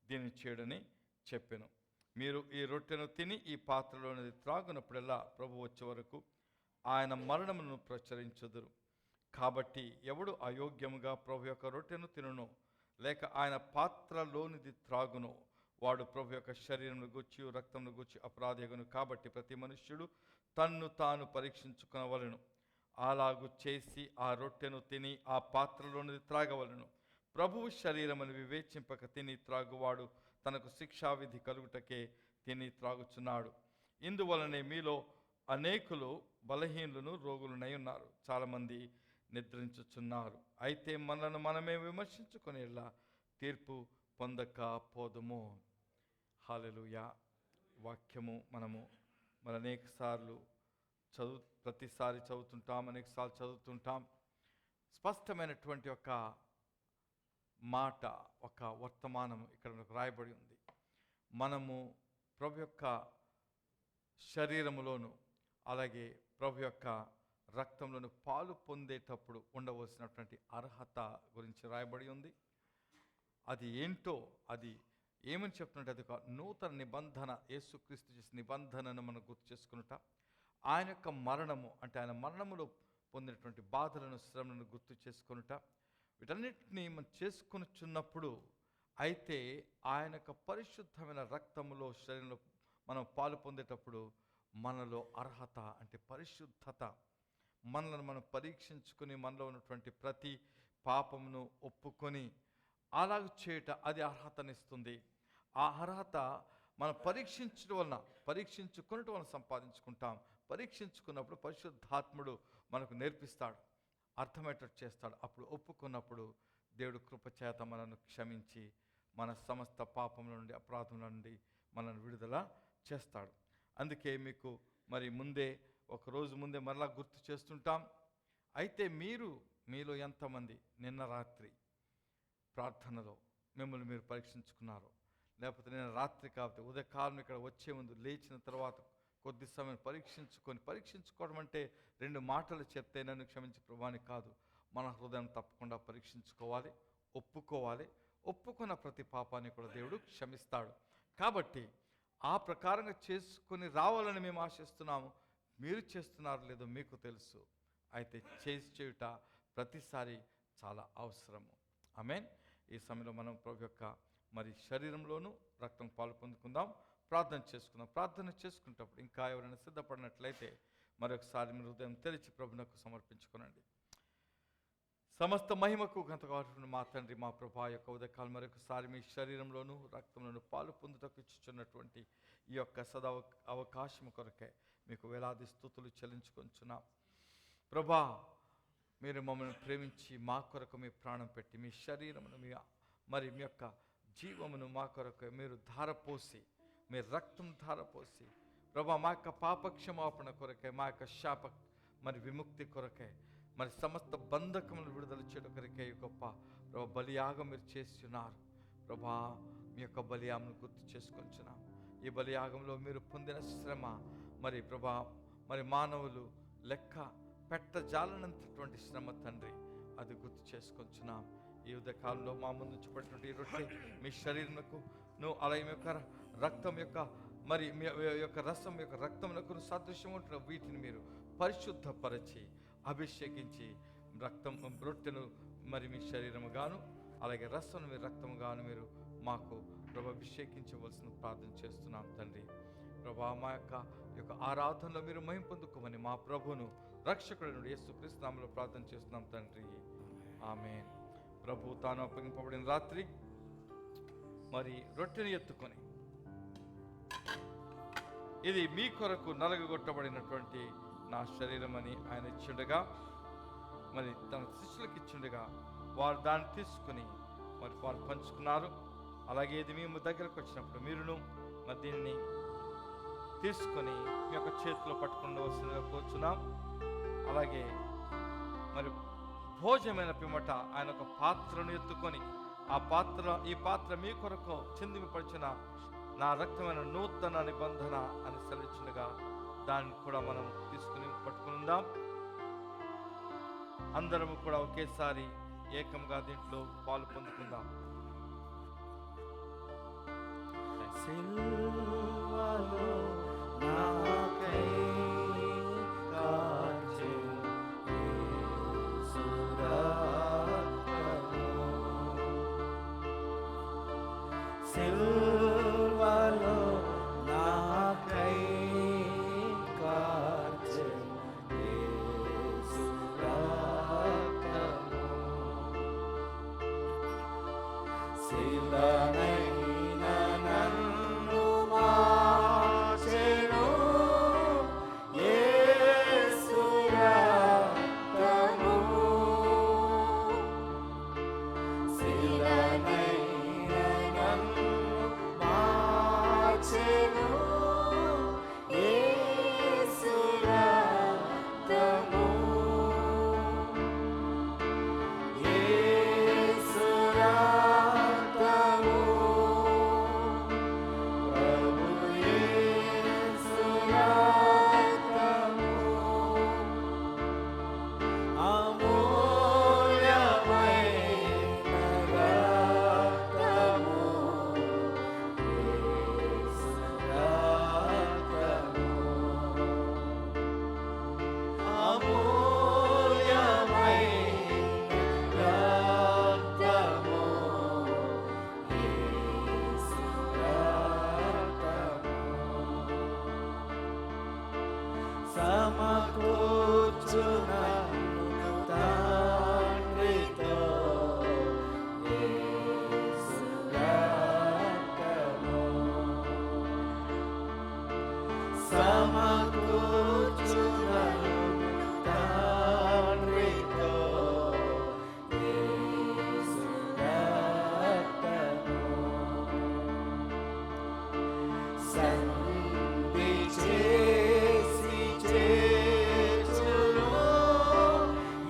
Speaker 4: దీన్ని చేయడని చెప్పాను. మీరు ఈ రొట్టెను తిని ఈ పాత్రలోనిది త్రాగునప్పుడల్లా ప్రభు వచ్చే వరకు ఆయన మరణమును ప్రచురించుదురు. కాబట్టి ఎవడు అయోగ్యముగా ప్రభు యొక్క రొట్టెను తినునో లేక ఆయన పాత్రలోనిది త్రాగునో వాడు ప్రభు యొక్క శరీరమును గూర్చి రక్తమును గూర్చి అపరాధియగును. కాబట్టి ప్రతి మనుష్యుడు తన్ను తాను పరీక్షించుకొనవలెను. అలాగు చేసి ఆ రొట్టెను తిని ఆ పాత్రలోనిది త్రాగవలెను. ప్రభువు శరీరమును వివేచింపక తిని త్రాగువాడు తనకు శిక్షావిధి కలుగుటకే తిని త్రాగుచున్నాడు. ఇందువలనే మీలో అనేకులు బలహీనులను రోగులనై ఉన్నారు, చాలామంది నిద్రించుచున్నారు. అయితే మనలను మనమే విమర్శించుకునేలా తీర్పు పొందకపోదుము. హల్లెలూయా. వాక్యము మనము అనేక సార్లు ప్రతిసారి చదువుతుంటాం, అనేకసార్లు చదువుతుంటాం. స్పష్టమైనటువంటి ఒక మాట, ఒక వర్తమానం ఇక్కడ మనకు రాయబడి ఉంది. మనము ప్రభు యొక్క శరీరములోను అలాగే ప్రభు యొక్క రక్తంలోను పాలు పొందేటప్పుడు ఉండవలసినటువంటి అర్హత గురించి రాయబడి ఉంది. అది ఏంటో, అది ఏమని చెప్తున్నట్టు, అది ఒక నూతన నిబంధన, యేసుక్రీస్తు చేసిన నిబంధనను మనం గుర్తు చేసుకున్నట, ఆయన యొక్క మరణము అంటే ఆయన మరణములో పొందినటువంటి బాధలను, శ్రమలను గుర్తు చేసుకున్నట, వీటన్నిటినీ మనం చేసుకొనిచున్నప్పుడు అయితే ఆయన యొక్క పరిశుద్ధమైన రక్తములో శరీరంలో మనం పాలు పొందేటప్పుడు మనలో అర్హత అంటే పరిశుద్ధత, మనలను మనం పరీక్షించుకొని మనలో ఉన్నటువంటి ప్రతి పాపమును ఒప్పుకొని అలాగ చేయట, అది అర్హతనిస్తుంది. ఆ అర్హత మనం పరీక్షించుకున్నట్టు మనం సంపాదించుకుంటాం. పరీక్షించుకున్నప్పుడు పరిశుద్ధాత్ముడు మనకు నేర్పిస్తాడు, అర్థమయ్యేటట్టు చేస్తాడు. అప్పుడు ఒప్పుకున్నప్పుడు దేవుడు కృపచేత మనను క్షమించి మన సమస్త పాపముల నుండి, అపరాధముల నుండి మనను విడుదల చేస్తాడు. అందుకే మీకు ఒక రోజు ముందే మరలా గుర్తు చేస్తుంటాం. అయితే మీలో ఎంతమంది నిన్న రాత్రి ప్రార్థనలో మిమ్మల్ని మీరు పరీక్షించుకున్నారు? లేకపోతే నిన్న రాత్రి కాబట్టి ఉదయకాలం ఇక్కడ వచ్చే ముందు లేచిన తర్వాత కొద్ది సమయం పరీక్షించుకోవడం అంటే 2 మాటలు చెప్తే నన్ను క్షమించి ప్రభాని కాదు. మన హృదయం తప్పకుండా పరీక్షించుకోవాలి, ఒప్పుకోవాలి. ఒప్పుకున్న ప్రతి పాపాన్ని కూడా దేవుడు క్షమిస్తాడు. కాబట్టి ఆ ప్రకారంగా చేసుకుని రావాలని మేము ఆశిస్తున్నాము. మీరు చేస్తున్నారు లేదో మీకు తెలుసు. అయితే చేయుట ప్రతిసారి చాలా అవసరము. ఆమేన్. ఈ సమయంలో మనం ప్రభు యొక్క శరీరంలోనూ రక్తం పాలు పొందుకుందాం, ప్రార్థన చేసుకుందాం. ప్రార్థన చేసుకునేటప్పుడు ఇంకా ఎవరైనా సిద్ధపడినట్లయితే మరొకసారి మీ హృదయం తెరిచి ప్రభునకు సమర్పించుకోనండి. సమస్త మహిమకు గంతకాల్సిన మా తండ్రి, మా ప్రభా యొక్క ఉదయకాలం మరొకసారి మీ శరీరంలోనూ రక్తంలోనూ పాలు పొందుటకు ఇచ్చుచున్నటువంటి ఈ యొక్క అవకాశం కొరకే మీకు వేలాది స్తుతులు చెల్లించుకొంచున్నాం. ప్రభా, మీరు మమ్మల్ని ప్రేమించి మా కొరకు మీ ప్రాణం పెట్టి మీ శరీరమును మీ యొక్క జీవమును మా కొరకు మీరు ధారపోసి, మీ రక్తం ధారపోసి ప్రభా, మా యొక్క పాపక్షమాపణ కొరకే, మా యొక్క శాప విముక్తి కొరకే, సమస్త బంధకములు విడుదల చేయడం కొరకే గొప్ప ప్రభా బలియాగం మీరు చేస్తున్నారు. ప్రభా, మీ యొక్క బలియాగమును గుర్తు చేసుకొంచున్నాం. ఈ బలియాగంలో మీరు పొందిన శ్రమ ప్రభా మానవులు లెక్క పెట్టజాలనంతటువంటి శ్రమ తండ్రి, అది గుర్తు చేసుకొంచున్నాం. ఈ ఉదయకాలంలో మా ముందు ఉంచబడినటువంటి ఈ రొట్టె మీ శరీరమునకు అలాగే మీ యొక్క రక్తం యొక్క మీ యొక్క రసం యొక్క రక్తమునకు సాదృశ్యం ఉంటున్న వీటిని మీరు పరిశుద్ధపరచి అభిషేకించి రొట్టెను మీ శరీరము గాను అలాగే రసమును మీ రక్తము గాను మీరు మాకు ప్రభు అభిషేకించవలసిన ప్రార్థన చేస్తున్నాం తండ్రి. ప్రభా, మా యొక్క ఆరాధనలో మీరు మహిమ పొందుకోమని మా ప్రభువును రక్షకుడు యేసుక్రీస్తు నామములో ప్రార్థన చేస్తున్నాం తండ్రి. ఆమేన్. ప్రభు తాను అప్పగింపబడిన రాత్రి రొట్టెను ఎత్తుకొని, ఇది మీ కొరకు నలగగొట్టబడినటువంటి నా శరీరం అని ఆయన ఇచ్చుండగా తన శిష్యులకు ఇచ్చుండగా వారు దాన్ని తీసుకుని వారు పంచుకున్నారు. అలాగే ఇది మేము దగ్గరకు వచ్చినప్పుడు మీరును దీన్ని తీసుకొని మీ యొక్క చేతిలో పట్టుకుండవలసిందిగా కోరుచున్నాం. అలాగే భోజనమైన పిమ్మట ఆయన ఒక పాత్రను ఎత్తుకొని ఈ పాత్ర మీ కొరకు చిందింపరిచిన నా రక్తమైన నూతన నిబంధన అని సెలవిచ్చుండగా దాన్ని కూడా మనం తీసుకుని పట్టుకుందాం. అందరము కూడా ఒకేసారి ఏకంగా దీంట్లో పాలు పొందుకుందాం.
Speaker 3: సిల్వలో నాకై సిల్వలో నాకై కార్చెను యేసు రక్తము. శిలనైన నన్ను మార్చెను యేసు రక్తము. శిలనైన నన్ను మార్చెను యేసు రక్తము. యేసు రక్తము. ప్రభు యేసు రక్తము. అమూల్యమైన రక్తము. యేసు రక్తము. అమూల్యమైన రక్తము. యేసు రక్తము. సమకూర్చునన్ను తండ్రితో యేసు రక్తము. సమకూర్చునన్ను తండ్రితో యేసు రక్తము. సంధి చేసి చేర్చును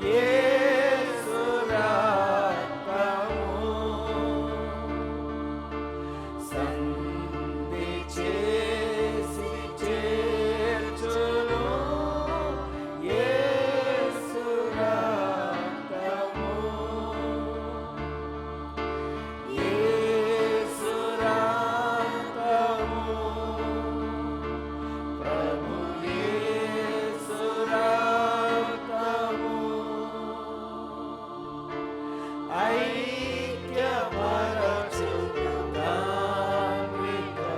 Speaker 3: యేసు రక్తము. సంధి చేసి చేర్చును యేసు రక్తము. యేసు రక్తము. ప్రభు యేసు రక్తము. ఐక్యపరచును తండ్రితో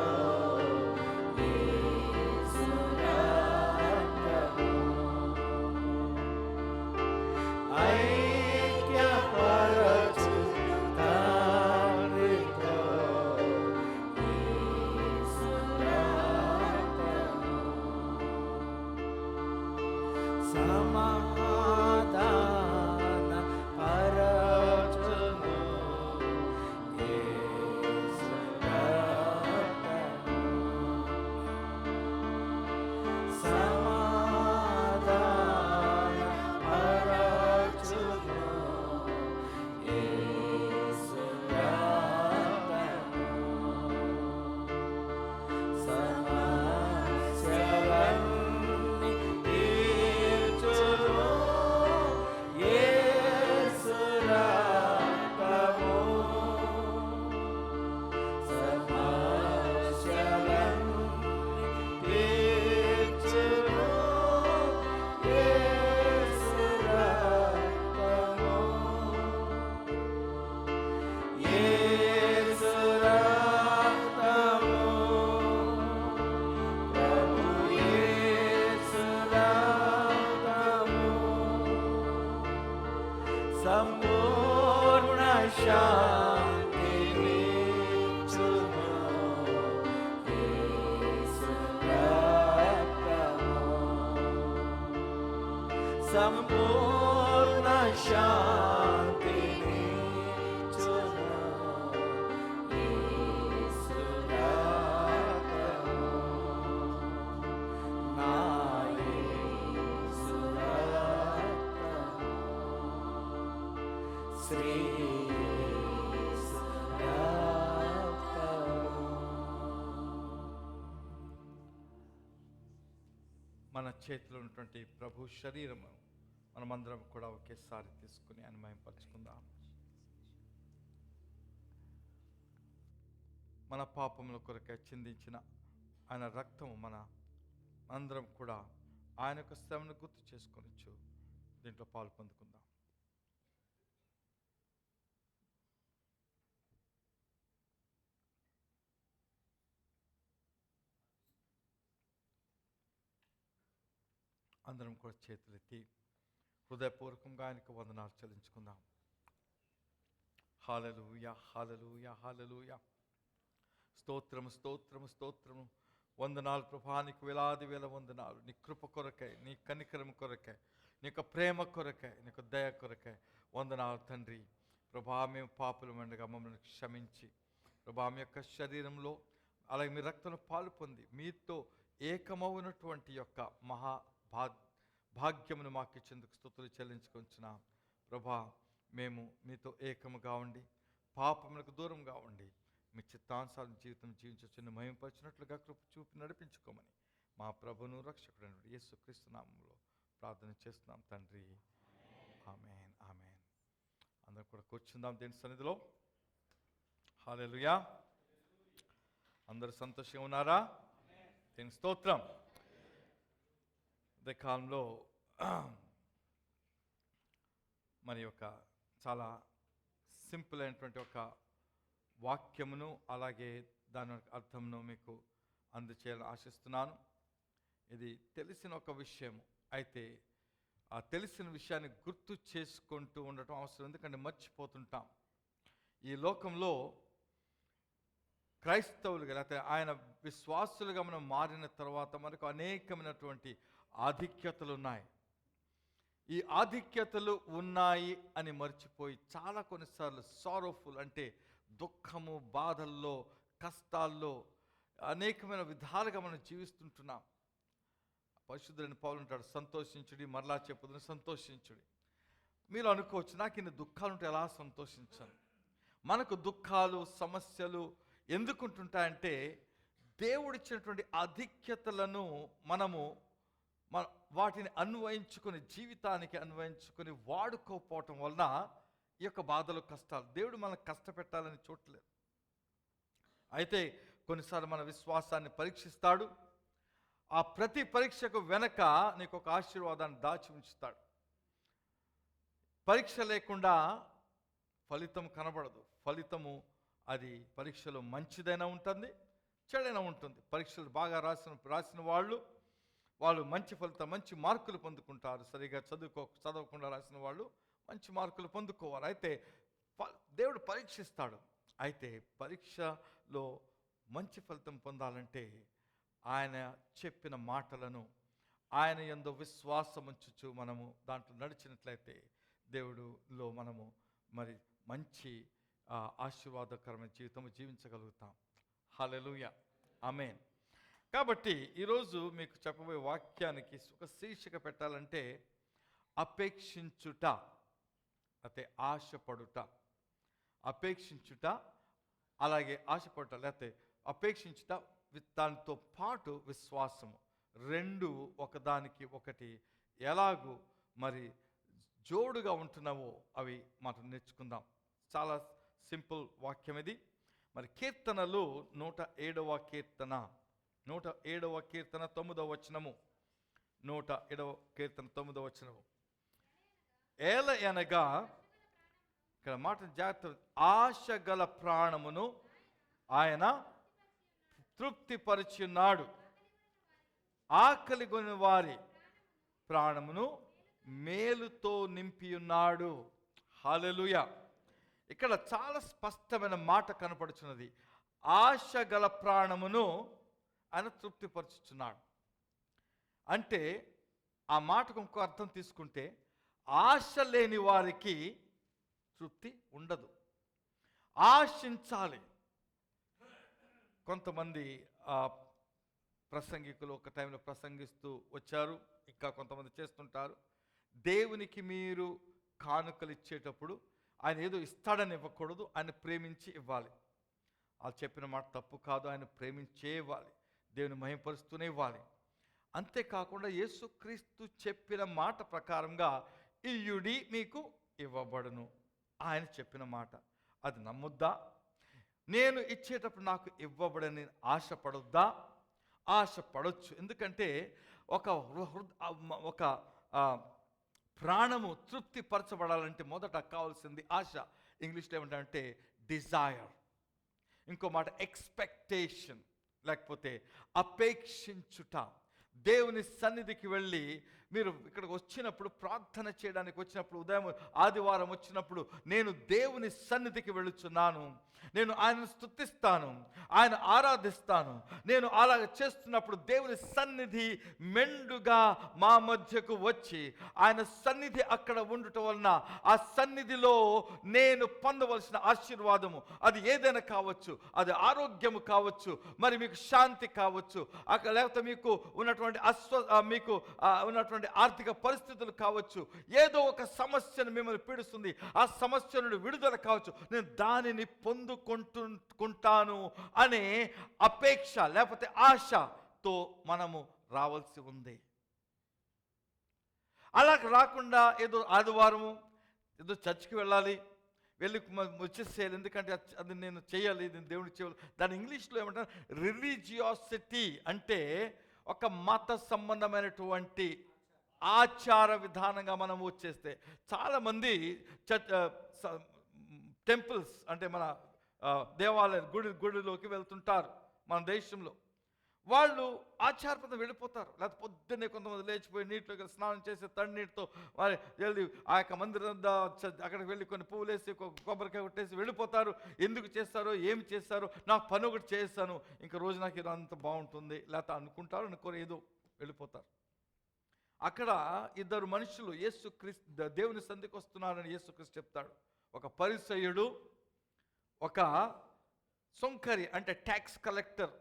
Speaker 3: యేసు రక్తము. ఐక్యపరచును తండ్రితో యేసు రక్తము. సమాధాన పరచును యేసు రక్తము. సమాధాన పరచును యేసు రక్తము. సమస్యలన్నీ తీర్చును యేసు రక్తము. సమస్యలన్నీ తీర్చును యేసు రక్తము. యేసు రక్తము. ప్రభు యేసు రక్తము. సంపూర్ణ శాంతినిచ్చును యేసు రక్తము. సంపూర్ణ శాంతినిచ్చును యేసు రక్తము. నా యేసు రక్తము. శ్రీ యేసు రక్తము.
Speaker 4: మన చేతిలో ఉన్నటువంటి ప్రభు శరీరము మనమందరం కూడా ఒకేసారి తీసుకుని ఆయన మహిమపరచుకుందాం. మన పాపముల కొరకై చిందించిన ఆయన రక్తము మన అందరం కూడా ఆయన యొక్క శ్రమను గుర్తు చేసుకొనొచ్చు. దీంట్లో పాలు పొందుకుందాం. అందరం కూడా చేతులెత్తి హృదయపూర్వకంగా ఆయనకు వందనాలు చెల్లించుకుందాం. హల్లెలూయా, హల్లెలూయా, హల్లెలూయా. స్తోత్రము, స్తోత్రము, స్తోత్రము. వందనాలు ప్రభా, నీకు వేలాది వేల వందనాలు. నీ కృప కొరకై, నీ కనికరం కొరకై, నీ యొక్క ప్రేమ కొరకై, నీ యొక్క దయ కొరకై వందనాలు తండ్రి. ప్రభా, మేము పాపులమండగా మమ్మల్ని క్షమించి ప్రభా మీ యొక్క శరీరంలో అలాగే మీ రక్తంలో పాలు పొంది మీతో ఏకమవునటువంటి యొక్క భాగ్యమును మాకు ఇచ్చేందుకు స్తుతులు చెల్లించుకొంచున్నాం. ప్రభా, మేము మీతో ఏకముగా ఉండి పాపములకు దూరంగా ఉండి మీ చిత్తానుసారం జీవితం జీవించవచ్చును మహిమపరిచినట్లుగా కృప చూపి నడిపించుకోమని మా ప్రభును రక్షకుడైన యేసుక్రీస్తు నామములో ప్రార్థన చేస్తున్నాం తండ్రి. ఆమేన్, ఆమేన్. అందరం కూడా కూర్చుందాం దేవుని సన్నిధిలో. హల్లెలూయా. అందరూ సంతోషంగా ఉన్నారా? దేవుని స్తోత్రం. అదే కాలంలో మరి యొక్క చాలా సింపుల్ అయినటువంటి ఒక వాక్యమును అలాగే దాని అర్థమును మీకు అందచేయాలని ఆశిస్తున్నాను. ఇది తెలిసిన ఒక విషయం, అయితే ఆ తెలిసిన విషయాన్ని గుర్తు చేసుకుంటూ ఉండటం అవసరం, ఎందుకంటే మర్చిపోతుంటాం. ఈ లోకంలో క్రైస్తవులుగా లేకపోతే ఆయన విశ్వాసులుగా మనం మారిన తర్వాత మనకు అనేకమైనటువంటి ఆధిక్యతలు ఉన్నాయి. ఈ ఆధిక్యతలు ఉన్నాయి అని మర్చిపోయి చాలా కొన్నిసార్లు సారోఫుల్ అంటే దుఃఖము, బాధల్లో, కష్టాల్లో అనేకమైన విధాలుగా మనం జీవిస్తుంటున్నాం. పరిశుద్ధుడైన పౌలు అంటాడు, సంతోషించుడి, మరలా చెప్పుదని సంతోషించుడి. మీరు అనుకోవచ్చు, నాకు ఇన్ని దుఃఖాలుంటే ఎలా సంతోషించాను? మనకు దుఃఖాలు, సమస్యలు ఎందుకుంటుంటాయంటే దేవుడిచ్చినటువంటి ఆధిక్యతలను మనము వాటిని అన్వయించుకొని జీవితానికి అన్వయించుకొని వాడుకోకపోవటం వలన ఈ యొక్క బాధలు, కష్టాలు. దేవుడు మనల్ని కష్టపెట్టాలని చూడలేదు. అయితే కొన్నిసార్లు మన విశ్వాసాన్ని పరీక్షిస్తాడు. ఆ ప్రతి పరీక్షకు వెనక నీకు ఒక ఆశీర్వాదాన్ని దాచి ఉంచుతాడు. పరీక్ష లేకుండా ఫలితం కనబడదు. ఫలితము అది పరీక్షలో మంచిదైనా ఉంటుంది, చెడైనా ఉంటుంది. పరీక్షలు బాగా రాసిన వాళ్ళు మంచి ఫలితం, మంచి మార్కులు పొందుకుంటారు. సరిగా చదవకుండా రాసిన వాళ్ళు మంచి మార్కులు పొందుకోవాలి. అయితే దేవుడు పరీక్షిస్తాడు. అయితే పరీక్షలో మంచి ఫలితం పొందాలంటే ఆయన చెప్పిన మాటలను ఆయన యందు విశ్వాసం ఉంచుచు మనము దాంట్లో నడిచినట్లయితే దేవుడులో మనము మరి మంచి ఆశీర్వాదకరమైన జీవితం జీవించగలుగుతాం. హల్లెలూయా, ఆమేన్. కాబట్టి ఈరోజు మీకు చెప్పబోయే వాక్యానికి ఒక శీర్షిక పెట్టాలంటే అపేక్షించుట, అయితే ఆశపడుట. అపేక్షించుట అలాగే ఆశపడుట, లేకపోతే అపేక్షించుట దానితో పాటు విశ్వాసము, రెండు ఒకదానికి ఒకటి ఎలాగూ మరి జోడుగా ఉంటున్నావో అవి మనం నేర్చుకుందాం. చాలా సింపుల్ వాక్యం ఇది. మరి కీర్తనలు 107వ కీర్తన 107వ కీర్తన 9వ వచనము. 107వ కీర్తన 9వ వచనము. ఏల అనగా, ఇక్కడ మాట జాగ్రత్త, ఆశ గల ప్రాణమును ఆయన తృప్తిపరిచున్నాడు, ఆకలి కొని వారి ప్రాణమును మేలుతో నింపియున్నాడు. హల్లెలూయా. ఇక్కడ చాలా స్పష్టమైన మాట కనపడుచున్నది. ఆశ గల ప్రాణమును ఆయన తృప్తిపరుచుచున్నాడు అంటే ఆ మాటకు ఇంకో అర్థం తీసుకుంటే ఆశ లేని వారికి తృప్తి ఉండదు. ఆశించాలి. కొంతమంది ప్రసంగికులు ఒక టైంలో ప్రసంగిస్తూ వచ్చారు, ఇంకా కొంతమంది చేస్తుంటారు. దేవునికి మీరు కానుకలు ఇచ్చేటప్పుడు ఆయన ఏదో ఇస్తాడని ఇవ్వకూడదు, ఆయన ప్రేమించి ఇవ్వాలి. వాళ్ళు చెప్పిన మాట తప్పు కాదు, ఆయన ప్రేమించే ఇవ్వాలి, దేవుని మహిమపరుస్తూనే ఇవ్వాలి. అంతేకాకుండా యేసుక్రీస్తు చెప్పిన మాట ప్రకారంగా ఇయ్యుడి మీకు ఇవ్వబడును, ఆయన చెప్పిన మాట. అది నమ్ముద్దా? నేను ఇచ్చేటప్పుడు నాకు ఇవ్వబడని ఆశపడొద్దా? ఆశపడొచ్చు. ఎందుకంటే ఒక ప్రాణము తృప్తిపరచబడాలంటే మొదట కావాల్సింది ఆశ. ఇంగ్లీష్లో ఏమంటారంటే డిజైర్. ఇంకో మాట ఎక్స్పెక్టేషన్, లేకపోతే అపేక్షించుట. దేవుని సన్నిధికి వెళ్ళి మీరు ఇక్కడికి వచ్చినప్పుడు, ప్రార్థన చేయడానికి వచ్చినప్పుడు, ఉదయం ఆదివారం వచ్చినప్పుడు, నేను దేవుని సన్నిధికి వెళుచున్నాను, నేను ఆయనను స్తుతిస్తాను, ఆయన ఆరాధిస్తాను, నేను అలాగ చేస్తున్నప్పుడు దేవుని సన్నిధి మెండుగా మా మధ్యకు వచ్చి ఆయన సన్నిధి అక్కడ ఉండటం వలన ఆ సన్నిధిలో నేను పొందవలసిన ఆశీర్వాదము, అది ఏదైనా కావచ్చు, అది ఆరోగ్యము కావచ్చు, మరి మీకు శాంతి కావచ్చు, అక్కడ లేకపోతే మీకు ఉన్నటువంటి మీకు ఉన్నటువంటి ఆర్థిక పరిస్థితులు కావచ్చు, ఏదో ఒక సమస్యను మిమ్మల్ని పీడిస్తుంది, ఆ సమస్య నుండి విడుదల కావచ్చు, నేను దానిని పొందుకుంటాను అనే అపేక్ష లేకపోతే ఆశతో మనము రావాల్సి ఉంది. అలా రాకుండా ఏదో ఆదివారము ఏదో చర్చికి వెళ్ళాలి, వెళ్ళి వచ్చేసేయాలి, ఎందుకంటే అది నేను చేయాలి, నేను దేవుడికి చేయాలి. దాని ఇంగ్లీష్లో ఏమంటారు, రిలీజియాసిటీ అంటే ఒక మత సంబంధమైనటువంటి ఆచార విధానంగా మనం వచ్చేస్తే. చాలామంది టెంపుల్స్ అంటే మన దేవాలయం గుడిలోకి వెళ్తుంటారు మన దేశంలో. వాళ్ళు ఆచారపరంగా వెళ్ళిపోతారు, లేకపోతే పొద్దున్నే కొంతమంది లేచిపోయి నీటిలోకి స్నానం చేసి తడినీటితో వారి వెళ్ళి ఆ యొక్క మందిరం అక్కడికి వెళ్ళి కొన్ని పువ్వులు వేసి కొబ్బరికాయ కొట్టేసి వెళ్ళిపోతారు. ఎందుకు చేస్తారో, ఏమి చేస్తారో, నాకు పని ఒకటి చేస్తాను, ఇంకా రోజు నాకు ఇది అంత బాగుంటుంది లేకపోతే అనుకుంటారు, ఏదో వెళ్ళిపోతారు. అక్కడ ఇద్దరు మనుషులు యేసుక్రీస్తు దేవుని సంధికి వస్తున్నారని యేసుక్రీస్తు చెప్తాడు. ఒక పరిసయ్యుడు, ఒక సుంకరి అంటే ట్యాక్స్ కలెక్టర్.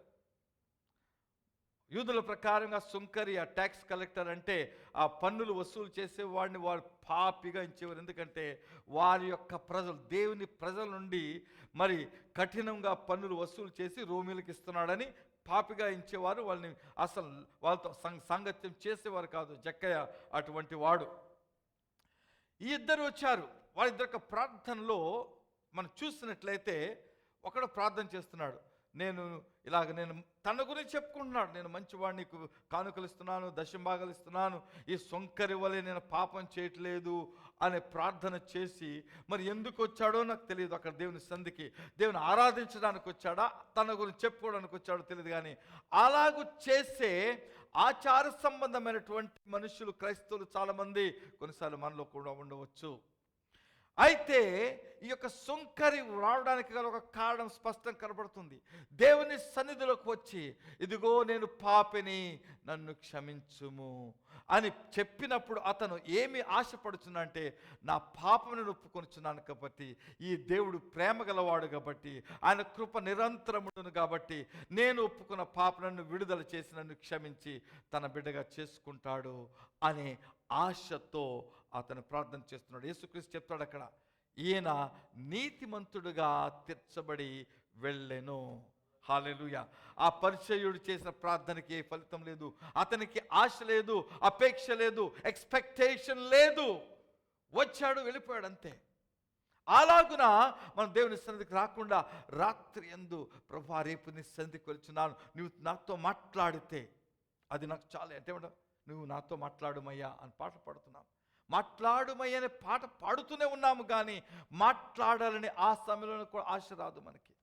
Speaker 4: యూదుల ప్రకారంగా సుంకరి, ఆ ట్యాక్స్ కలెక్టర్ అంటే ఆ పన్నులు వసూలు చేసే వాడిని వారు పాపిగా ఇచ్చేవారు. ఎందుకంటే వారి యొక్క ప్రజలు, దేవుని ప్రజల నుండి మరి కఠినంగా పన్నులు వసూలు చేసి రోమీలకు ఇస్తున్నాడని పాపిగా ఇచ్చేవారు. వాళ్ళని అసలు వాళ్ళతో సాంగత్యం చేసేవారు కాదు. జక్కయ్య అటువంటి వాడు. ఈ ఇద్దరు వచ్చారు. వాళ్ళిద్దరు యొక్క ప్రార్థనలో మనం చూసినట్లయితే ఒకడు ప్రార్థన చేస్తున్నాడు, నేను తన గురించి చెప్పుకుంటున్నాడు, నేను మంచివాడిని, కానుకలు ఇస్తున్నాను, దశంభాగాలు ఇస్తున్నాను, ఈ సొంకరి వలె నేను పాపం చేయట్లేదు అనే ప్రార్థన చేసి, మరి ఎందుకు వచ్చాడో నాకు తెలియదు. అక్కడ దేవుని సంధికి దేవుని ఆరాధించడానికి వచ్చాడా, తన గురించి చెప్పుకోవడానికి వచ్చాడో తెలియదు. కానీ అలాగూ చేసే ఆచార సంబంధమైనటువంటి మనుషులు, క్రైస్తవులు చాలామంది కొన్నిసార్లు మనలో కూడా ఉండవచ్చు. అయితే ఈ యొక్క సుంకరి రావడానికి గల ఒక కారణం స్పష్టంగా కనబడుతుంది. దేవుని సన్నిధిలోకి వచ్చి, ఇదిగో నేను పాపిని, నన్ను క్షమించుము అని చెప్పినప్పుడు అతను ఏమి ఆశపడుచున్నంటే, నా పాపను ఒప్పుకొనుచున్నాను కాబట్టి, ఈ దేవుడు ప్రేమ గలవాడు కాబట్టి, ఆయన కృప నిరంతరమును కాబట్టి, నేను ఒప్పుకున్న పాపను విడుదల చేసి నన్ను క్షమించి తన బిడ్డగా చేసుకుంటాడు అనే ఆశతో అతను ప్రార్థన చేస్తున్నాడు. యేసుక్రీస్తు చెప్తాడు అక్కడ, ఈయన నీతిమంతుడుగా తీర్చబడి వెళ్ళెను. హల్లెలూయా. ఆ పరిచయుడు చేసిన ప్రార్థనకి ఏ ఫలితం లేదు, అతనికి ఆశ లేదు, అపేక్ష లేదు, ఎక్స్పెక్టేషన్ లేదు. వచ్చాడు, వెళ్ళిపోయాడు, అంతే. అలాగున మనం దేవుని సన్నిధికి రాకుండా రాత్రి యందు, ప్రభువా రేపు నీ సన్నిధికి వెళ్తున్నాను, నువ్వు నాతో మాట్లాడితే అది నాకు చాలే అంటే, నువ్వు నాతో మాట్లాడుమయ్యా అని పాట పాడుతున్నాం. మాట్లాడుమయ్యా అనే పాట పాడుతూనే ఉన్నాము, కానీ మాట్లాడాలని ఆ సమయంలో కూడా ఆశ రాదు మనకి.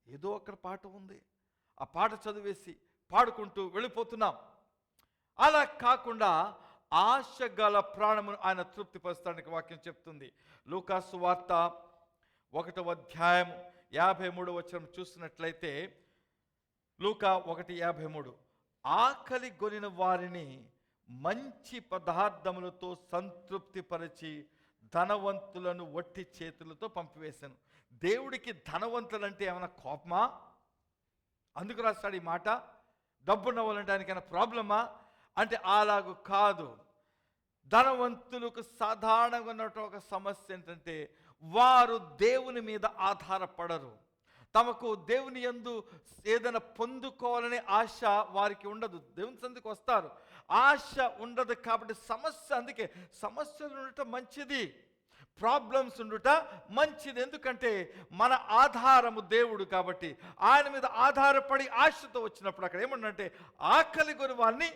Speaker 4: ఏదో అక్కడ పాట ఉంది, ఆ పాట చదివేసి పాడుకుంటూ వెళ్ళిపోతున్నాం. అలా కాకుండా ఆశ గల ప్రాణమును ఆయన తృప్తిపరచడానికి వాక్యం చెప్తుంది. లూకాసు వార్త 1వ అధ్యాయం 53వ వచనం చూసినట్లయితే, లూకా 1:53, ఆకలి గొనిన వారిని మంచి పదార్థములతో సంతృప్తిపరిచి ధనవంతులను వట్టి చేతులతో పంపివేశాను. దేవుడికి ధనవంతులంటే ఏమైనా కోపమా? అందుకు రాస్తాడు ఈ మాట. డబ్బున్న వాళ్ళంటే ఆయనకైనా ప్రాబ్లమా అంటే అలాగూ కాదు. ధనవంతులకు సాధారణంగా ఉన్నట్టు ఒక సమస్య ఏంటంటే, వారు దేవుని మీద ఆధారపడరు. తమకు దేవుని యందు ఏదైనా పొందుకోవాలనే ఆశ వారికి ఉండదు. దేవుని సంధికి వస్తారు, ఆశ ఉండదు. కాబట్టి సమస్య, అందుకే సమస్యలు ఉండటం మంచిది, ప్రాబ్లమ్స్ ఉండుట మంచిది. ఎందుకంటే మన ఆధారము దేవుడు కాబట్టి, ఆయన మీద ఆధారపడి ఆశతో వచ్చినప్పుడు అక్కడ ఏమన్నంటే, ఆకలి కొని వారిని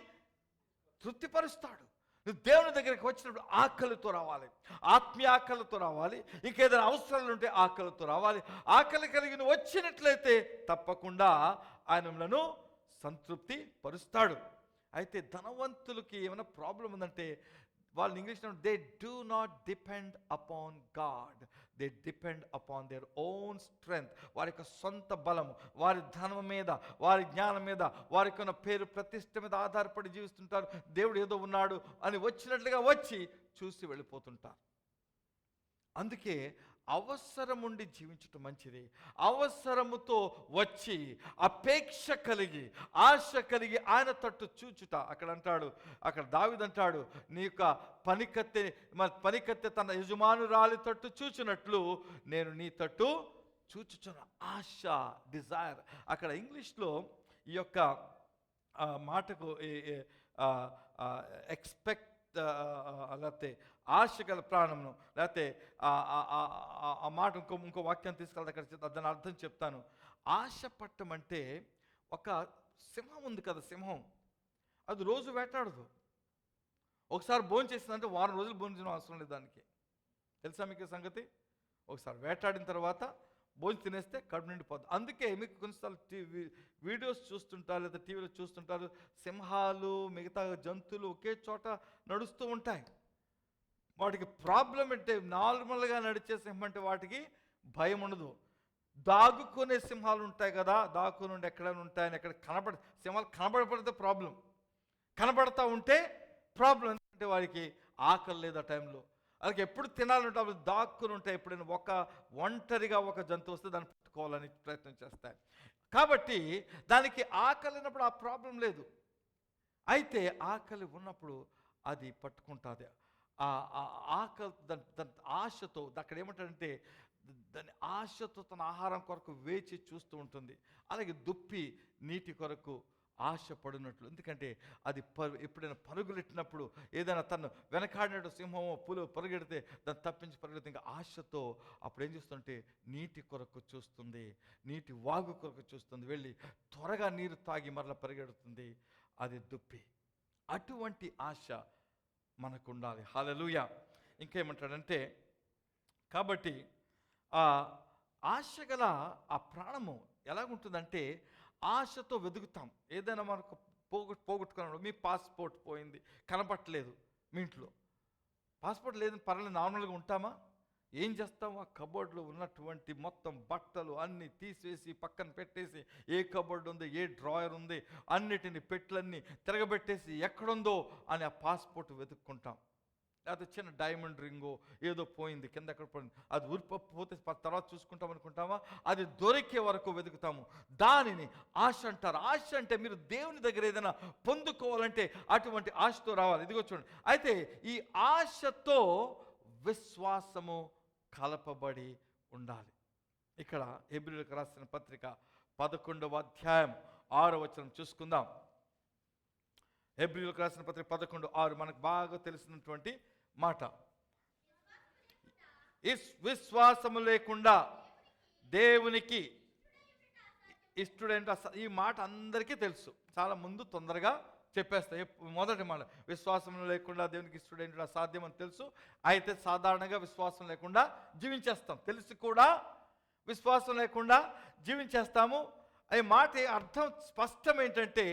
Speaker 4: తృప్తిపరుస్తాడు. నువ్వు దేవుని దగ్గరికి వచ్చినప్పుడు ఆకలితో రావాలి, ఆత్మీయ ఆకలితో రావాలి, ఇంకేదైనా అవసరాలు ఉంటే ఆకలితో రావాలి. ఆకలి కలిగి నువ్వు వచ్చినట్లయితే తప్పకుండా ఆయన మనను సంతృప్తి పరుస్తాడు. అయితే ధనవంతులకి ఏమైనా ప్రాబ్లం ఉందంటే వాళ్ళు ఇంగ్లీష్లో they do not depend upon God, they depend upon their own strength. వారి యొక్క సొంత బలము, వారి ధనం మీద, వారి జ్ఞానం మీద, వారికి ఉన్న పేరు ప్రతిష్ట మీద ఆధారపడి జీవిస్తుంటారు. దేవుడు ఏదో ఉన్నాడు అని వచ్చినట్లుగా వచ్చి చూసి వెళ్ళిపోతుంటారు. అందుకే అవసరం ఉండి జీవించటం మంచిది. అవసరముతో వచ్చి అపేక్ష కలిగి ఆశ కలిగి ఆయన తట్టు చూచుట. అక్కడ దావీదు అంటాడు, నీ యొక్క పనికత్తె తన యజమానురాలి తట్టు చూచినట్లు నేను నీ తట్టు చూచుచున్న ఆశ, డిజైర్. అక్కడ ఇంగ్లీష్లో ఈ యొక్క మాటకు ఎక్స్పెక్ట్ లేకపోతే ఆశ గల ప్రాణమును, లేకపోతే ఆ మాట ఇంకో వాక్యం తీసుకెళ్తే అక్కడ దాని అర్థం చెప్తాను. ఆశ పట్టం అంటే ఒక సింహం ఉంది కదా, సింహం అది రోజు వేటాడదు. ఒకసారి భోజనం చేసిందంటే వారం రోజులు భోజనం అవసరం లేదు దానికి. తెలుసా మీకు ఈ సంగతి? ఒకసారి వేటాడిన తర్వాత భోజనం తినేస్తే కడుపు నిండిపోద్ది. అందుకే మీకు కొన్నిసార్లు వీడియోస్ చూస్తుంటారు లేదా టీవీలో చూస్తుంటారు, సింహాలు మిగతా జంతువులు ఒకే చోట నడుస్తూ ఉంటాయి. వాటికి ప్రాబ్లం అంటే నార్మల్గా నడిచే సింహం అంటే వాటికి భయం ఉండదు. దాగుకునే సింహాలు ఉంటాయి కదా, దాక్కుని ఉండి ఎక్కడైనా ఉంటాయని ఎక్కడ సింహాలు కనబడపడితే ప్రాబ్లం, కనబడతా ఉంటే ప్రాబ్లం. ఎందుకంటే వారికి ఆకలి లేదు ఆ టైంలో, అలాగే ఎప్పుడు తినాలంటే అవి దాక్కుని ఉంటాయి. ఎప్పుడైనా ఒంటరిగా ఒక జంతువు వస్తే దాన్ని పట్టుకోవాలని ప్రయత్నం చేస్తాయి. కాబట్టి దానికి ఆకలి ఉన్నప్పుడు ఆ ప్రాబ్లం లేదు. అయితే ఆకలి ఉన్నప్పుడు అది పట్టుకుంటుంది. ఆ ఆకలి దాని ఆశతో, అక్కడ ఏమంటాడంటే దాని ఆశతో తన ఆహారం కొరకు వేచి చూస్తూ ఉంటుంది. అలాగే దుప్పి నీటి కొరకు ఆశపడినట్లు. ఎందుకంటే అది ఎప్పుడైనా పరుగులెట్టినప్పుడు, ఏదైనా తను వెనకాడినట్టు సింహమో పులు పరుగెడితే దాన్ని తప్పించి పరుగులెత్తి ఇంకా ఆశతో అప్పుడు ఏం చేస్తుంటే నీటి కొరకు చూస్తుంది, నీటి వాగు కొరకు చూస్తుంది, వెళ్ళి త్వరగా నీరు తాగి మరలా పరిగెడుతుంది. అది దుప్పి. అటువంటి ఆశ మనకు ఉండాలి. హల్లెలూయా. ఇంకేమంటాడంటే, కాబట్టి ఆ ఆశ గల ఆ ప్రాణము ఎలాగుంటుందంటే ఆశతో వెతుకుతాం. ఏదైనా మనకు పోగొట్టుకున్నప్పుడు, మీ పాస్పోర్ట్ పోయింది, కనపట్టలేదు, మీ ఇంట్లో పాస్పోర్ట్ లేదని పర్లేదు నార్మల్గా ఉంటామా? ఏం చేస్తాం? ఆ కబోర్డ్లో ఉన్నటువంటి మొత్తం బట్టలు అన్నీ తీసేసి పక్కన పెట్టేసి, ఏ కబోర్డ్ ఉంది, ఏ డ్రాయర్ ఉంది, అన్నిటిని పెట్లన్నీ తిరగబెట్టేసి ఎక్కడుందో అని ఆ పాస్పోర్ట్ వెతుక్కుంటాం. లేకపోతే చిన్న డైమండ్ రింగో ఏదో పోయింది, కింద ఎక్కడ పోయింది, అది ఊరిపోతే తర్వాత చూసుకుంటాం అనుకుంటామా? అది దొరికే వరకు వెతుకుతాము. దానిని ఆశ అంటారు. ఆశ అంటే మీరు దేవుని దగ్గర ఏదైనా పొందుకోవాలంటే అటువంటి ఆశతో రావాలి. ఇదిగో చూడండి. అయితే ఈ ఆశతో విశ్వాసము కలపబడి ఉండాలి. ఇక్కడ హెబ్రీయులకు రాసిన పత్రిక 11వ అధ్యాయం 6వ వచనం చూసుకుందాం. హెబ్రీయులకు రాసిన పత్రిక 11:6 మనకు బాగా తెలిసినటువంటి మాట. విశ్వాసము లేకుండా దేవునికి ఇష్టడేంటో ఈ మాట అందరికీ తెలుసు. చాలా ముందు తొందరగా చెప్పేస్తాయి. మొదటి మాట, విశ్వాసం లేకుండా దేవునికి ఇష్టడేంటో అసాధ్యం అని తెలుసు. అయితే సాధారణంగా విశ్వాసం లేకుండా జీవించేస్తాం. తెలిసి కూడా విశ్వాసం లేకుండా జీవించేస్తాము. ఈ మాట అర్థం స్పష్టం ఏంటంటే,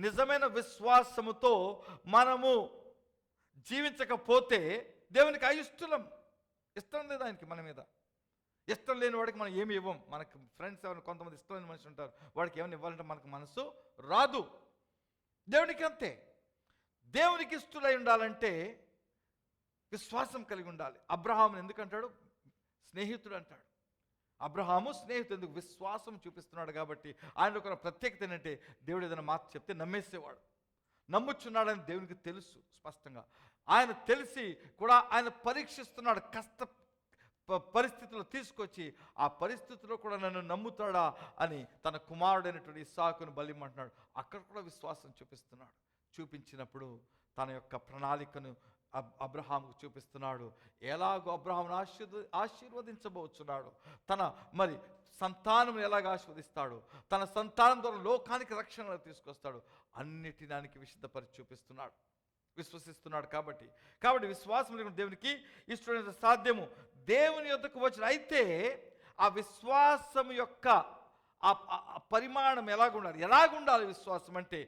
Speaker 4: నిజమైన విశ్వాసముతో మనము జీవించకపోతే దేవునికి అయిష్టం. ఇష్టం లేదు ఆయనకి మన మీద. ఇష్టం లేని వాడికి మనం ఏమి ఇవ్వం. మనకు ఫ్రెండ్స్ ఎవరైనా కొంతమంది ఇష్టం లేని మనిషి ఉంటారు, వాడికి ఏమైనా ఇవ్వాలంటే మనకు మనసు రాదు. దేవునికి అంతే. దేవునికి ఇష్టలై ఉండాలంటే విశ్వాసం కలిగి ఉండాలి. అబ్రహాముని ఎందుకంటాడు? స్నేహితుడు అంటాడు. అబ్రహాము స్నేహితుడు ఎందుకు? విశ్వాసం చూపిస్తున్నాడు కాబట్టి. ఆయన ఒక ప్రత్యేకత ఏంటంటే, దేవుడు ఏదైనా మాట చెప్తే నమ్మేసేవాడు. నమ్ముచున్నాడని దేవునికి తెలుసు స్పష్టంగా. ఆయన తెలిసి కూడా ఆయన పరీక్షిస్తున్నాడు. కష్ట పరిస్థితుల్లో తీసుకొచ్చి ఆ పరిస్థితుల్లో కూడా నన్ను నమ్ముతాడా అని తన కుమారుడైనటువంటి ఇస్సాకును బలిమంటున్నాడు. అక్కడ కూడా విశ్వాసం చూపిస్తున్నాడు. చూపించినప్పుడు తన యొక్క ప్రణాళికను అబ్రహాముకు చూపిస్తున్నాడు. ఎలాగో అబ్రహామును ఆశీర్వదించబోతున్నాడు. తన మరి సంతానం ఎలాగ ఆశీర్వదిస్తాడు, తన సంతానం ద్వారా లోకానికి రక్షణ తీసుకొస్తాడు, అన్నిటి దానికి విశుద్ధపరిచి చూపిస్తున్నాడు. విశ్వసిస్తున్నాడు కాబట్టి విశ్వాసం లేకుండా దేవునికి ఇష్టమైన సాధ్యము. దేవుని యొద్దకు వచ్చిన అయితే ఆ విశ్వాసం యొక్క పరిమాణం ఎలాగుండాలి విశ్వాసం అంటే,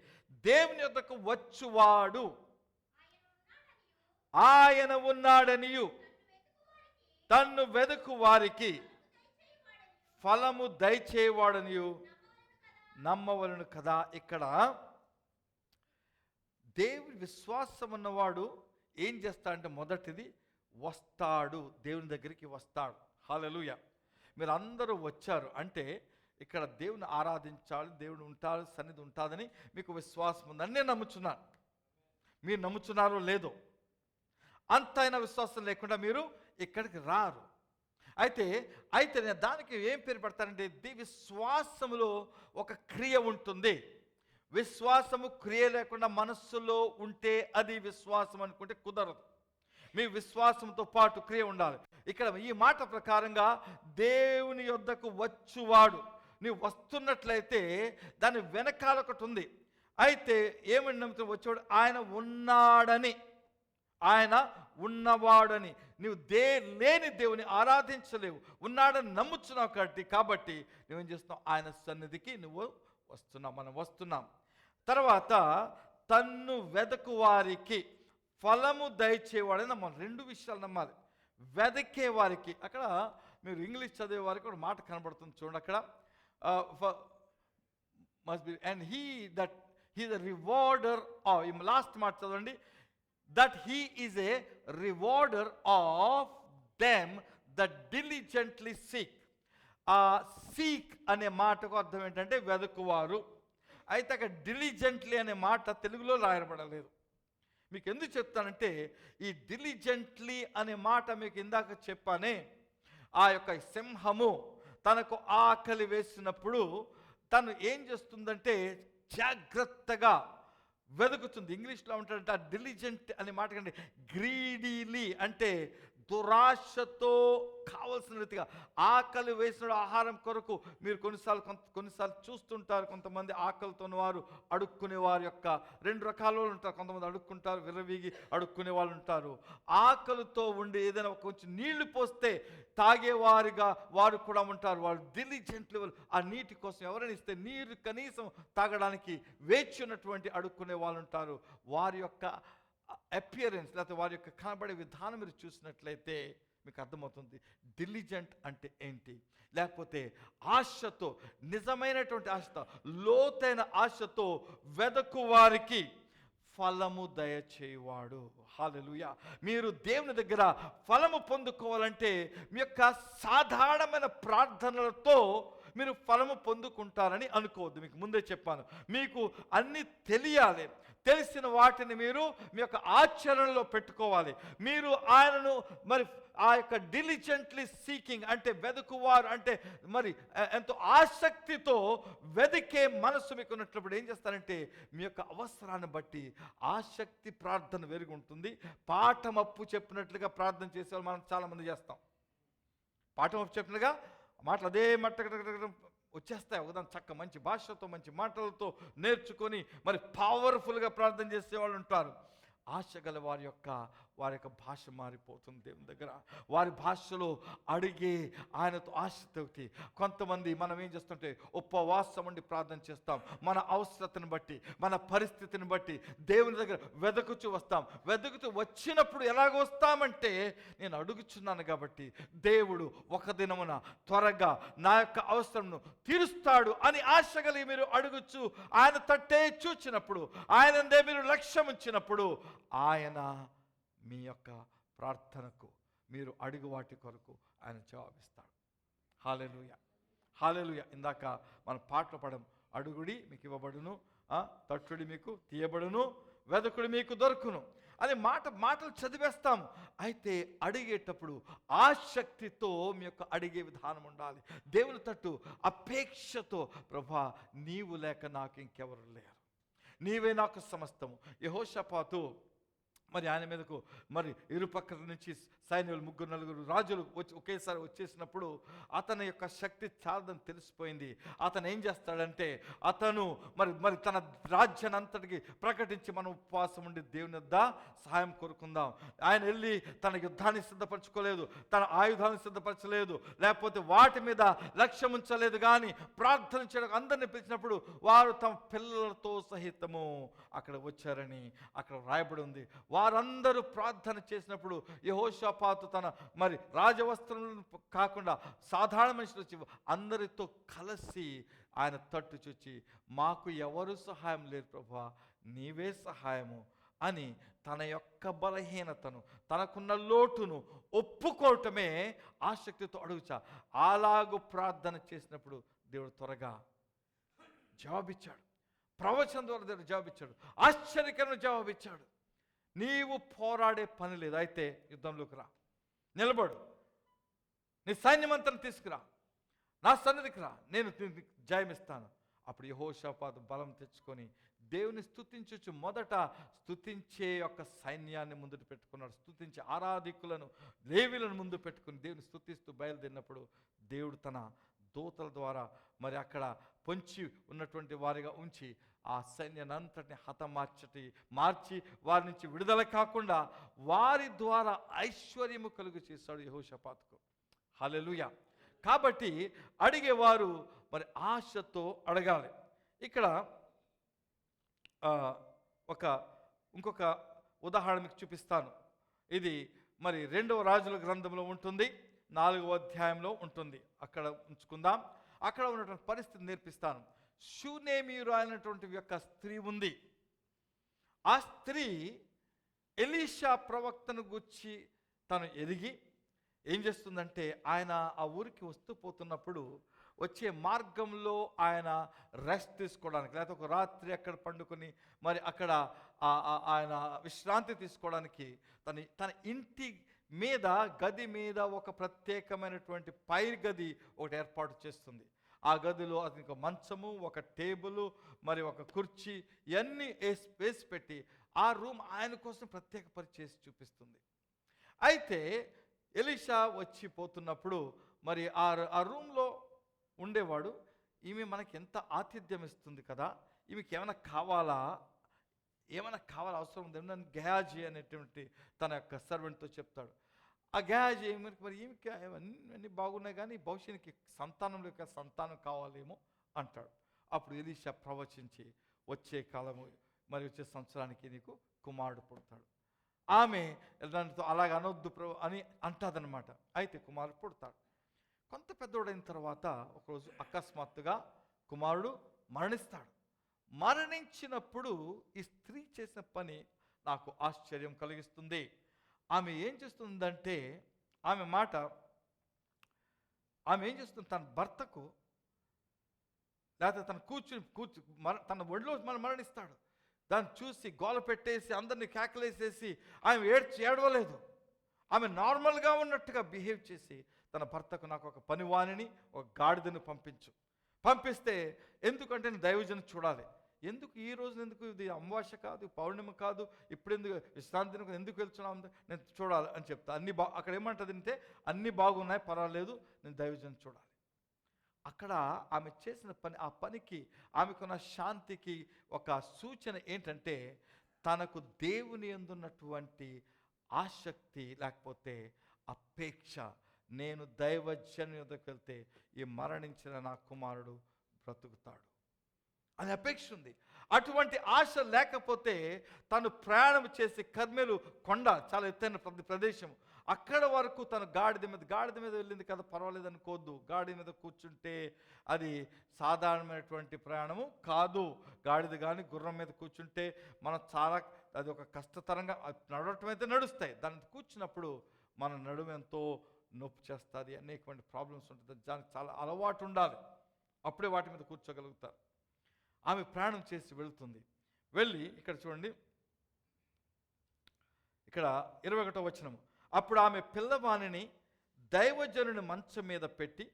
Speaker 4: దేవుని యొద్దకు వచ్చువాడు ఆయన ఉన్నాడనియు తన్ను వెదుకు వారికి ఫలము దయచేవాడనియు నమ్మవలను కదా. ఇక్కడ దేవుని విశ్వాసం ఉన్నవాడు ఏం చేస్తాడంటే, మొదటిది వస్తాడు, దేవుని దగ్గరికి వస్తాడు. హల్లెలూయా. మీరు అందరూ వచ్చారు అంటే ఇక్కడ దేవుని ఆరాధించాలి, దేవుడు ఉంటాడు, సన్నిధి ఉంటుందని మీకు విశ్వాసం ఉందని నేను నమ్ముచున్నాను. మీరు నమ్ముచున్నారో లేదో, అంతైనా విశ్వాసం లేకుండా మీరు ఇక్కడికి రారు. అయితే నేను దానికి ఏం పేరు పెడతానంటే, విశ్వాసములో ఒక క్రియ ఉంటుంది. విశ్వాసము క్రియ లేకుండా మనస్సులో ఉంటే అది విశ్వాసం అనుకుంటే కుదరదు. మీ విశ్వాసంతో పాటు క్రియ ఉండాలి. ఇక్కడ ఈ మాట ప్రకారంగా దేవుని యొద్దకు వచ్చువాడు, నీవు వస్తున్నట్లయితే దాని వెనకాల ఒకటి ఉంది. అయితే ఏమని నమ్ముతూ వచ్చేవాడు, ఆయన ఉన్నాడని, ఆయన ఉన్నవాడని. నువ్వు లేని దేవుని ఆరాధించలేవు, ఉన్నాడని నమ్ముచున్నావు కాబట్టి నువ్వేం చేస్తున్నావు, ఆయన సన్నిధికి నువ్వు వస్తున్నావు, మనం వస్తున్నాం. తర్వాత తన్ను వెదకు వారికి ఫలము దయచేవాడని నమ్మాలి. రెండు విషయాలు నమ్మాలి. వెదకే వారికి, అక్కడ మీరు ఇంగ్లీష్ చదివే వారికి ఒక మాట కనబడుతుంది చూడండి. అక్కడ must be and he the rewarder of, ఈ లాస్ట్ మాట చదవండి, that he is a rewarder of them that diligently seek. Seek అనే మాటకు అర్థం ఏంటంటే వెదకువారు. అయితే అక్కడ డిలిజెంట్లీ అనే మాట తెలుగులో రాయబడలేదు. మీకు ఎందుకు చెప్తానంటే, ఈ డిలిజెంట్లీ అనే మాట మీకు ఇందాక చెప్పానే, ఆ యొక్క సింహము తనకు ఆకలి వేసినప్పుడు తను ఏం చేస్తుందంటే జాగ్రత్తగా వెతుకుతుంది. ఇంగ్లీష్లో ఉంటాడంటే ఆ డిలిజెంట్ అనే మాట కంటే గ్రీడీలీ అంటే దురాశతో కావలసిన రీతిగా ఆకలి వేసిన ఆహారం కొరకు. మీరు కొన్నిసార్లు చూస్తుంటారు, కొంతమంది ఆకలితో వారు అడుక్కునే వారి యొక్క రెండు రకాల వాళ్ళు ఉంటారు. కొంతమంది అడుక్కుంటారు, విర్రవీగి అడుక్కునే వాళ్ళు ఉంటారు. ఆకలితో ఉండి ఏదైనా కొంచెం నీళ్లు పోస్తే తాగేవారిగా వారు కూడా ఉంటారు. వాళ్ళు డిలిజెంట్లీ ఆ నీటి కోసం ఎవరైనా ఇస్తే నీరు కనీసం తాగడానికి వేచి ఉన్నటువంటి అడుక్కునే వాళ్ళు ఉంటారు. వారి యొక్క అపియరెన్స్ లేకపోతే వారి యొక్క కనబడే విధానం మీరు చూసినట్లయితే మీకు అర్థమవుతుంది డిలిజెంట్ అంటే ఏంటి. లేకపోతే ఆశతో, నిజమైనటువంటి ఆశతో, లోతైన ఆశతో వెదకు వారికి ఫలము దయచేవాడు. హల్లెలూయా. మీరు దేవుని దగ్గర ఫలము పొందుకోవాలంటే మీ యొక్క సాధారణమైన ప్రార్థనలతో మీరు ఫలము పొందుకుంటారని అనుకోవద్దు. మీకు ముందే చెప్పాను, మీకు అన్నీ తెలియాలి. తెలిసిన వాటిని మీరు మీ యొక్క ఆచరణలో పెట్టుకోవాలి. మీరు ఆయనను మరి ఆ యొక్క డిలిజెంట్లీ సీకింగ్ అంటే వెదుకువారు అంటే మరి ఎంతో ఆసక్తితో వెదికే మనసు మీకు ఉన్నప్పుడు ఏం చేస్తారంటే మీ యొక్క అవసరాన్ని బట్టి ఆసక్తి ప్రార్థన వెరిగి ఉంటుంది. పాఠమప్పు చెప్పినట్లుగా ప్రార్థన చేసేవాళ్ళు మనం చాలామంది చేస్తాం. పాఠమప్పు చెప్పినట్టుగా మాటలు అదే వచ్చేస్తాయి. ఒకదాని చక్క మంచి భాషతో మంచి మాటలతో నేర్చుకొని మరి పవర్ఫుల్గా ప్రార్థన చేసేవాళ్ళు ఉంటారు. ఆశ గల వారి యొక్క భాష మారిపోతుంది దేవుని దగ్గర. వారి భాషలో అడిగే ఆయనతో ఆశతో. కొంతమంది మనం ఏం చేస్తుంటే ఉపవాసం ఉండి ప్రార్థన చేస్తాం. మన అవసరతను బట్టి, మన పరిస్థితిని బట్టి దేవుని దగ్గర వెతుకుతూ వస్తాం. వెతుకుతూ వచ్చినప్పుడు ఎలాగ వస్తామంటే, నేను అడుగుచున్నాను కాబట్టి దేవుడు ఒక దినమున త్వరగా నా యొక్క అవసరంను తీరుస్తాడు అని ఆశ కలిగి మీరు అడుగుచు ఆయన తట్టే చూచినప్పుడు, ఆయనందే మీరు లక్ష్యం ఉంచినప్పుడు ఆయన మీ యొక్క ప్రార్థనకు, మీరు అడుగు వాటి కొరకు ఆయన జవాబిస్తాడు. హల్లెలూయా, హల్లెలూయా. ఇందాక మనం పాటలు పాడడం, అడుగుడి మీకు ఇవ్వబడును, తట్టుడి మీకు తీయబడును, వెదకుడి మీకు దొరుకును అనే మాటలు చదివేస్తాం. అయితే అడిగేటప్పుడు ఆసక్తితో మీ యొక్క అడిగే విధానం ఉండాలి. దేవుని తట్టు అపేక్షతో, ప్రభా నీవు లేక నాకు ఇంకెవరు లేరు, నీవే నాకు సమస్తము. యెహోషాపాతు మరి ఆయన మీదకు మరి ఇరుపక్కల నుంచి సైన్యులు 3-4 రాజులు వచ్చి ఒకేసారి వచ్చేసినప్పుడు అతని యొక్క శక్తి చాలదని తెలిసిపోయింది. అతను ఏం చేస్తాడంటే అతను మరి తన రాజ్యాన్ని అంతటికి ప్రకటించి మనం ఉపవాసం ఉండి దేవుని వద్ద సహాయం కోరుకుందాం. ఆయన వెళ్ళి తన యుద్ధాన్ని సిద్ధపరచుకోలేదు, తన ఆయుధాలను సిద్ధపరచలేదు, లేకపోతే వాటి మీద లక్ష్యం ఉంచలేదు. కానీ ప్రార్థన చేయడం అందరినీ పిలిచినప్పుడు వారు తమ పిల్లలతో సహితము అక్కడ వచ్చారని అక్కడ రాయబడి ఉంది. వారందరూ ప్రార్థన చేసినప్పుడు యెహోషాపాతు తన రాజవస్త్రములను కాకుండా సాధారణ మనుషులు వచ్చి అందరితో కలిసి ఆయన తట్టు చూచి, మాకు ఎవరు సహాయం లేరు ప్రభువా, నీవే సహాయము అని తన యొక్క బలహీనతను, తనకున్న లోటును ఒప్పుకోవటమే ఆసక్తితో అడుగుచా. అలాగూ ప్రార్థన చేసినప్పుడు దేవుడు త్వరగా జవాబిచ్చాడు. ప్రవచనం ద్వారా దేవుడు జవాబిచ్చాడు, ఆశ్చర్యకరమైన జవాబిచ్చాడు. నీవు పోరాడే పని లేదు, అయితే యుద్ధంలోకి రా, నిలబడు, నీ సైన్యమంతను తీసుకురా, నా సన్నిధికి రా, నేను జయమిస్తాను. అప్పుడు యెహోషాపాతు బలం తెచ్చుకొని దేవుని స్తుతించు, మొదట స్తుతించే యొక్క సైన్యాన్ని ముందు పెట్టుకున్నాడు. స్తుతించే ఆరాధికులను, లేవీలను ముందు పెట్టుకుని దేవుని స్తుతిస్తూ బయలుదేరినప్పుడు దేవుడు తన దూతల ద్వారా అక్కడ పొంచి ఉన్నటువంటి వారిగా ఉంచి ఆ సైన్యాన్నంతటిని మార్చి వారి నుంచి విడుదల కాకుండా వారి ద్వారా ఐశ్వర్యము కలుగు చేశాడు యెహోషాపాతుకు. హల్లెలూయా. కాబట్టి అడిగేవారు ఆశతో అడగాలి. ఇక్కడ ఇంకొక ఉదాహరణ మీకు చూపిస్తాను. ఇది 2వ రాజుల గ్రంథంలో ఉంటుంది, 4వ అధ్యాయంలో ఉంటుంది. అక్కడ ఉంచుకుందాం. అక్కడ ఉన్నటువంటి పరిస్థితి నేర్పిస్తాను. షూనేమీరు అయినటువంటి యొక్క స్త్రీ ఉంది. ఆ స్త్రీ ఎలీషా ప్రవక్తను గురించి తను ఎరిగి ఏం చేస్తుందంటే, ఆయన ఆ ఊరికి వస్తూ పోతున్నప్పుడు వచ్చే మార్గంలో ఆయన రెస్ట్ తీసుకోవడానికి, లేకపోతే ఒక రాత్రి అక్కడ పండుకొని అక్కడ ఆయన విశ్రాంతి తీసుకోవడానికి తన ఇంటి మీద గది మీద ఒక ప్రత్యేకమైనటువంటి పై గది ఒకటి ఏర్పాటు చేస్తుంది. ఆ గదిలో అతనికి మంచము, ఒక టేబుల్, ఒక కుర్చీ ఇవన్నీ వేసి పెట్టి ఆ రూమ్ ఆయన కోసం ప్రత్యేక పరిచేసి చూపిస్తుంది. అయితే ఎలీషా వచ్చి పోతున్నప్పుడు ఆ రూమ్లో ఉండేవాడు, ఈమె మనకి ఎంత ఆతిథ్యం ఇస్తుంది కదా, ఈమెకి ఏమైనా కావాలా అవసరం ఉంది, నన్ను గెహాజీ అనేటువంటి తన యొక్క సర్వెంట్తో చెప్తాడు. ఆ గెహాజీ ఈమెకి అన్నీ బాగున్నాయి కానీ భవిష్యత్తుకి సంతానం కావాలేమో అంటాడు. అప్పుడు ఎలీషా ప్రవచించి, వచ్చే కాలము వచ్చే సంవత్సరానికి నీకు కుమారుడు పుడతాడు. ఆమె దానితో అలాగ అనొద్దు అని అంటాదనమాట. అయితే కుమారుడు పుడతాడు. కొంత పెద్దోడైన తర్వాత ఒకరోజు అకస్మాత్తుగా కుమారుడు మరణిస్తాడు. మరణించినప్పుడు ఈ స్త్రీ చేసిన పని నాకు ఆశ్చర్యం కలిగిస్తుంది. ఆమె ఏం చేస్తుందంటే, ఆమె ఏం చేస్తుంది, తన భర్తకు లేకపోతే తన ఒడిలో మరణిస్తాడు. దాన్ని చూసి గోల పెట్టేసి అందరినీ కేకలేసేసి ఆమె ఏడవలేదు. ఆమె నార్మల్గా ఉన్నట్టుగా బిహేవ్ చేసి తన భర్తకు, నాకు ఒక పనివాణిని, ఒక గాడిదను పంపిస్తే, ఎందుకంటే నేను దైవజనం చూడాలి, ఎందుకు ఈ రోజున, ఎందుకు ఇది అమావాస్య కాదు, పౌర్ణిమ కాదు, ఇప్పుడు ఎందుకు విశ్రాంతి ఎందుకు వెళ్తున్నాం, నేను చూడాలి అని చెప్తా. అక్కడ ఏమంటుంది అంటే, అన్నీ బాగున్నాయి, పర్వాలేదు, నేను దైవజనం చూడాలి. అక్కడ ఆమె చేసిన పని, ఆ పనికి ఆమెకున్న శాంతికి ఒక సూచన ఏంటంటే, తనకు దేవుని యందున్నటువంటి ఆసక్తి లేకపోతే అపేక్ష. నేను దైవజనం యొద్దకు వెళ్తే ఈ మరణించిన నా కుమారుడు బ్రతుకుతాడు అని అపేక్ష ఉంది. అటువంటి ఆశ లేకపోతే తను ప్రయాణం చేసి కర్మెలు కొండ, చాలా ఎత్తైన ప్రదేశం, అక్కడ వరకు తను గాడిద మీద వెళ్ళింది కదా, పర్వాలేదు అనుకోవద్దు. గాడిద మీద కూర్చుంటే అది సాధారణమైనటువంటి ప్రయాణము కాదు. గాడిద కానీ గుర్రం మీద కూర్చుంటే అది ఒక కష్టతరంగా, నడవటం అయితే నడుస్తాయి, దాన్ని కూర్చున్నప్పుడు మన నడుము ఎంతో నొప్పి చేస్తుంది, అనేకమైన ప్రాబ్లమ్స్ ఉంటుంది. దానికి చాలా అలవాటు ఉండాలి, అప్పుడే వాటి మీద కూర్చోగలుగుతారు. ఆమె ప్రయాణం చేసి వెళుతుంది. వెళ్ళి ఇక్కడ చూడండి, ఇక్కడ 21వ వచనము, అప్పుడు ఆమె పిల్లవాణిని దైవజనుని మంచం మీద పెట్టి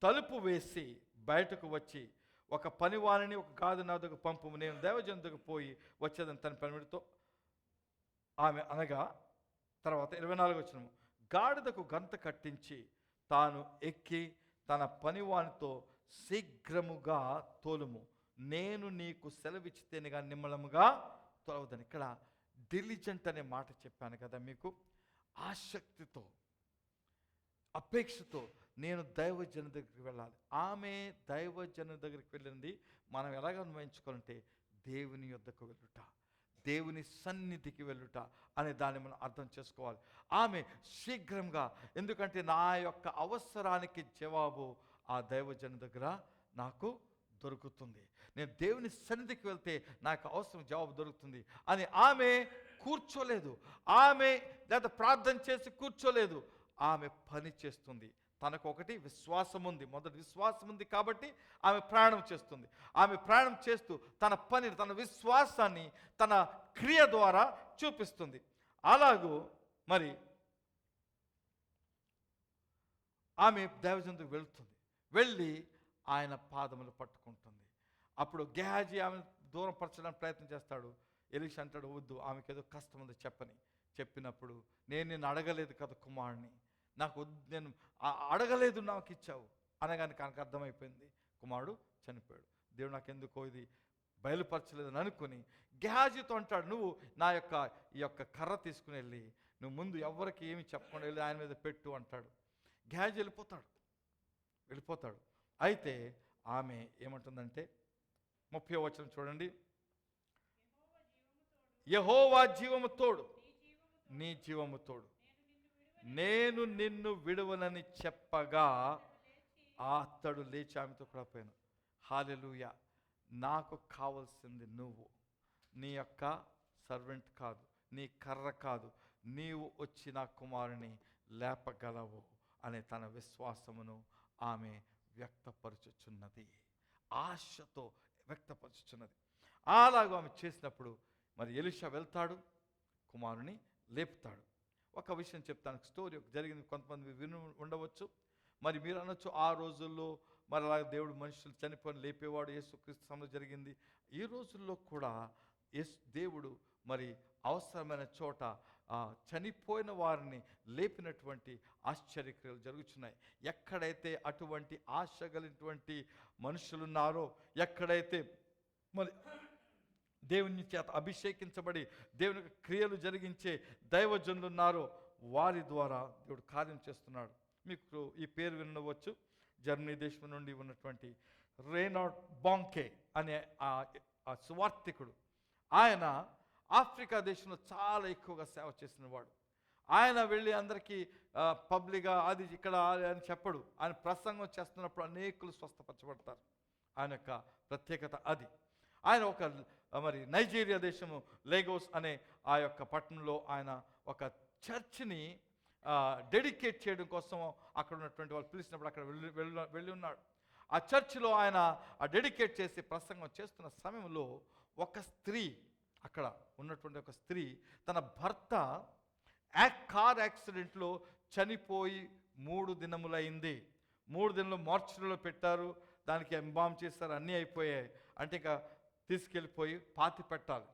Speaker 4: తలుపు వేసి బయటకు వచ్చి, ఒక పనివాణిని ఒక గాది నా దగ్గర పంపు, నేను దైవజను దగ్గర పోయి వచ్చేదని తన పనిమిడితో ఆమె అనగా, తర్వాత 24వ వచనము, గాడిదకు గంత కట్టించి తాను ఎక్కి తన పనివానితో శీఘ్రముగా తోలుము, నేను నీకు సెలవిచ్చితేనుగా నిమ్మలముగా తోలవదని. ఇక్కడ డిలిజెంట్ అనే మాట చెప్పాను కదా మీకు. ఆసక్తితో, అపేక్షతో నేను దైవజను దగ్గరికి వెళ్ళాలి. ఆమె దైవజను దగ్గరికి వెళ్ళింది మనం ఎలాగ అన్వయించుకోవాలంటే దేవుని యొద్దకు వెళ్ళుట, దేవుని సన్నిధికి వెళ్ళుట అనే దాన్ని మనం అర్థం చేసుకోవాలి. ఆమె శీఘ్రంగా, ఎందుకంటే నా యొక్క అవసరానికి జవాబు ఆ దైవజను దగ్గర నాకు దొరుకుతుంది, నేను దేవుని సన్నిధికి వెళ్తే నాకు అవసరం జవాబు దొరుకుతుంది అని ఆమె కూర్చోలేదు. ఆమె లేదా ప్రార్థన చేసి కూర్చోలేదు, ఆమె పని చేస్తుంది. తనకు ఒకటి విశ్వాసం ఉంది, మొదటి విశ్వాసం ఉంది కాబట్టి ఆమె ప్రయాణం చేస్తుంది. ఆమె ప్రయాణం చేస్తూ తన పని, తన విశ్వాసాన్ని తన క్రియ ద్వారా చూపిస్తుంది. అలాగూ మరి ఆమె దైవజనుడికి వెళ్తుంది, వెళ్ళి ఆయన పాదములు పట్టుకుంటుంది. అప్పుడు గెహాజీ ఆమె దూరం పరచడానికి ప్రయత్నం చేస్తాడు. ఎలీషా అంటాడు, వద్దు, ఆమెకి ఏదో కష్టం ఉంది చెప్పని. చెప్పినప్పుడు నేను నిన్ను అడగలేదు కదా కుమారుడిని, నాకు నేను అడగలేదు, నాకు ఇచ్చావు అనగానే కనుక అర్థమైపోయింది, కుమారుడు చనిపోయాడు. దేవుడు నాకు ఎందుకో ఇది బయలుపరచలేదని అనుకుని గెహాజీతో అంటాడు, నువ్వు నా యొక్క ఈ యొక్క కర్ర తీసుకుని వెళ్ళి నువ్వు ముందు ఎవరికి ఏమి చెప్పకుండా వెళ్ళి ఆయన మీద పెట్టు అంటాడు. గెహాజీ వెళ్ళిపోతాడు. అయితే ఆమె ఏమంటుందంటే 30వ వచనం చూడండి, యెహోవా జీవము తోడు, నీ జీవము తోడు, నేను నిన్ను విడువనని చెప్పగా అతడు లేచి ఆమెతో కూడా పోయాను. హల్లెలూయా. నాకు కావాల్సింది నువ్వు, నీ యొక్క సర్వెంట్ కాదు, నీ కర్ర కాదు, నీవు వచ్చి నా కుమారుని లేపగలవు అనే తన విశ్వాసమును ఆమె వ్యక్తపరచుచున్నది, ఆశతో వ్యక్తపరచుచున్నది. అలాగూ ఆమె చేసినప్పుడు మరి ఎలీషా వెళ్తాడు, కుమారుని లేపుతాడు. ఒక విషయం చెప్తాను, స్టోరీ జరిగింది, కొంతమంది విని ఉండవచ్చు. మరి మీరు అనొచ్చు, ఆ రోజుల్లో మరి అలాగే దేవుడు మనుషులు చనిపోయిన లేపేవాడు, యేసుక్రీస్తు సమయంలో జరిగింది. ఈ రోజుల్లో కూడా దేవుడు మరి అవసరమైన చోట చనిపోయిన వారిని లేపినటువంటి ఆశ్చర్యక్రియలు జరుగుతున్నాయి. ఎక్కడైతే అటువంటి ఆశ కలిగినటువంటి మనుషులున్నారో, ఎక్కడైతే మరి దేవుని చేత అభిషేకించబడి దేవుని క్రియలు జరిగించే దైవజనులు ఉన్నారో వారి ద్వారా దేవుడు కార్యం చేస్తున్నాడు. మీకు ఈ పేరు వినవచ్చు, జర్మనీ దేశం నుండి ఉన్నటువంటి రేనార్డ్ బాంకే అనే ఆ సువార్థికుడు. ఆయన ఆఫ్రికా దేశంలో చాలా ఎక్కువగా సేవ చేసిన వాడు. ఆయన వెళ్ళి అందరికీ పబ్లిక్గా అది ఇక్కడ అని చెప్పడు. ఆయన ప్రసంగం చేస్తున్నప్పుడు అనేకులు స్వస్థపరచబడతారు. ఆయన యొక్క ప్రత్యేకత అది. ఆయన ఒక మరి నైజీరియా దేశము లేగోస్ అనే ఆ యొక్క పట్టణంలో ఆయన ఒక చర్చ్ని డెడికేట్ చేయడం కోసం అక్కడ ఉన్నటువంటి వాళ్ళు పిలిచినప్పుడు అక్కడ వెళ్ళి ఉన్నాడు. ఆ చర్చిలో ఆయన డెడికేట్ చేసి ప్రసంగం చేస్తున్న సమయంలో ఒక స్త్రీ, అక్కడ ఉన్నటువంటి ఒక స్త్రీ తన భర్త కార్ యాక్సిడెంట్లో చనిపోయి 3 దినములైంది. 3 దినాలు మార్చురీలో పెట్టారు, దానికి ఎంబామ్ చేస్తారు, అన్నీ అయిపోయాయి. అంటే ఇంకా తీసుకెళ్ళిపోయి పాతి పెట్టాలి.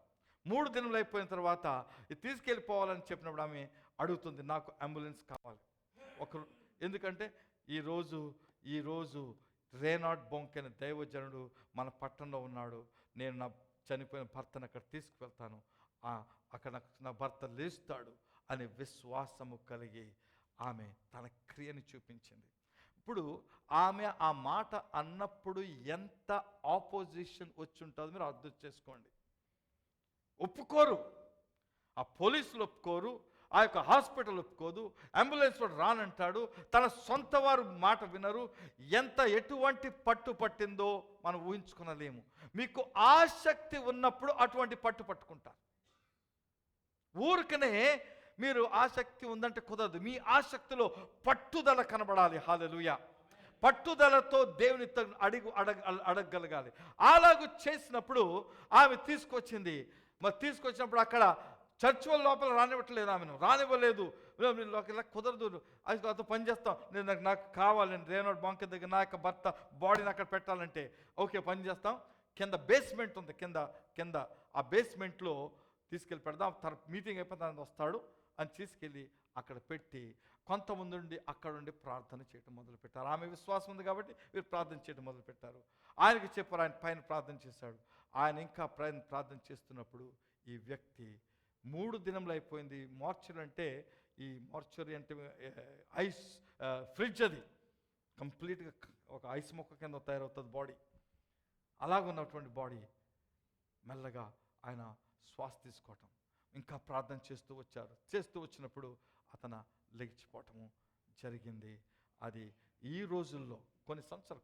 Speaker 4: 3 దినములు అయిపోయిన తర్వాత ఇది తీసుకెళ్ళిపోవాలని చెప్పినప్పుడు ఆమె అడుగుతుంది, నాకు అంబులెన్స్ కావాలి ఎందుకంటే ఈరోజు రేనార్డ్ బొంక్ అనే దైవజనుడు మన పట్టణంలో ఉన్నాడు, నేను నా చనిపోయిన భర్తను అక్కడ తీసుకువెళ్తాను, అక్కడ నా భర్త లేస్తాడు అనే విశ్వాసము కలిగి ఆమె తన క్రియని చూపించింది. ఇప్పుడు ఆమె ఆ మాట అన్నప్పుడు ఎంత ఆపోజిషన్ వచ్చి ఉంటుందో మీరు అర్థం చేసుకోండి. ఒప్పుకోరు, ఆ పోలీసులు ఒప్పుకోరు, ఆ యొక్క హాస్పిటల్ ఒప్పుకోదు, అంబులెన్స్ వాడు రానంటాడు, తన సొంత వారు మాట వినరు. ఎటువంటి పట్టు పట్టిందో మనం ఊహించుకునలేము. మీకు ఆసక్తి ఉన్నప్పుడు అటువంటి పట్టు పట్టుకుంటారు. ఊరికనే మీరు ఆసక్తి ఉందంటే కుదరదు, మీ ఆసక్తిలో పట్టుదల కనబడాలి. హల్లెలూయా. పట్టుదలతో దేవుని అడగగలగాలి. అలాగూ చేసినప్పుడు ఆమె తీసుకొచ్చినప్పుడు అక్కడ చర్చ్ వాళ్ళ లోపల రానివ్వట్లేదు, ఆమెను రానివ్వలేదు. ఇలా కుదరదు, అది పనిచేస్తాం, నాకు కావాలి, నేను రేనార్డ్ బాంక్ దగ్గర నా యొక్క భర్త బాడీని అక్కడ పెట్టాలంటే ఓకే పని చేస్తాం. కింద బేస్మెంట్ ఉంది, కింద ఆ బేస్మెంట్లో తీసుకెళ్ళి పెడదాం, మీటింగ్ అయిపోతే ఆయన వస్తాడు అని తీసుకెళ్ళి అక్కడ పెట్టి కొంతమంది ఉండి అక్కడ ఉండి ప్రార్థన చేయడం మొదలుపెట్టారు. ఆమె విశ్వాసం ఉంది కాబట్టి వీరు ప్రార్థన చేయడం మొదలుపెట్టారు. ఆయనకి చెప్పారు, ఆయన పైన ప్రార్థన చేశాడు. ఆయన ఇంకా ప్రార్థన చేస్తున్నప్పుడు ఈ వ్యక్తి 3 దినములు అయిపోయింది. మార్చురీ అంటే ఈ మార్చురీ అంటే ఐస్ ఫ్రిడ్జ్, అది కంప్లీట్గా ఒక ఐస్ మొక్క కింద తయారవుతుంది బాడీ. అలాగున్నటువంటి బాడీ మెల్లగా ఆయన శ్వాస తీసుకోవటం, ఇంకా ప్రార్థన చేస్తూ వచ్చినప్పుడు అతను లెగిచిపోవటము జరిగింది. అది ఈ రోజుల్లో కొన్ని సంవత్సరాల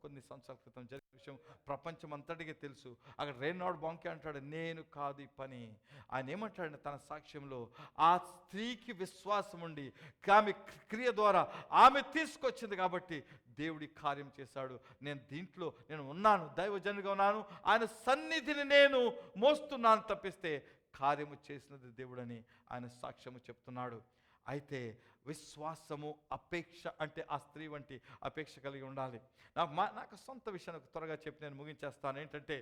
Speaker 4: క్రితం జరిగిన విషయం ప్రపంచం అంతటికీ తెలుసు. అక్కడ రేనార్డ్ బాంకే అంటాడు, నేను కాదు ఈ పని. ఆయన ఏమంటాడు తన సాక్ష్యంలో, ఆ స్త్రీకి విశ్వాసం ఉండి ఆమె క్రియ ద్వారా ఆమె తీసుకొచ్చింది కాబట్టి దేవుడి కార్యం చేశాడు. నేను ఉన్నాను, దైవజనుగా ఉన్నాను, ఆయన సన్నిధిని నేను మోస్తున్నాను తప్పిస్తే కార్యము చేసినది దేవుడని ఆయన సాక్ష్యము చెప్తున్నాడు. అయితే విశ్వాసము, అపేక్ష అంటే ఆ స్త్రీ వంటి అపేక్ష కలిగి ఉండాలి. నాకు సొంత విషయాన్ని త్వరగా చెప్పి నేను ముగించేస్తాను. ఏంటంటే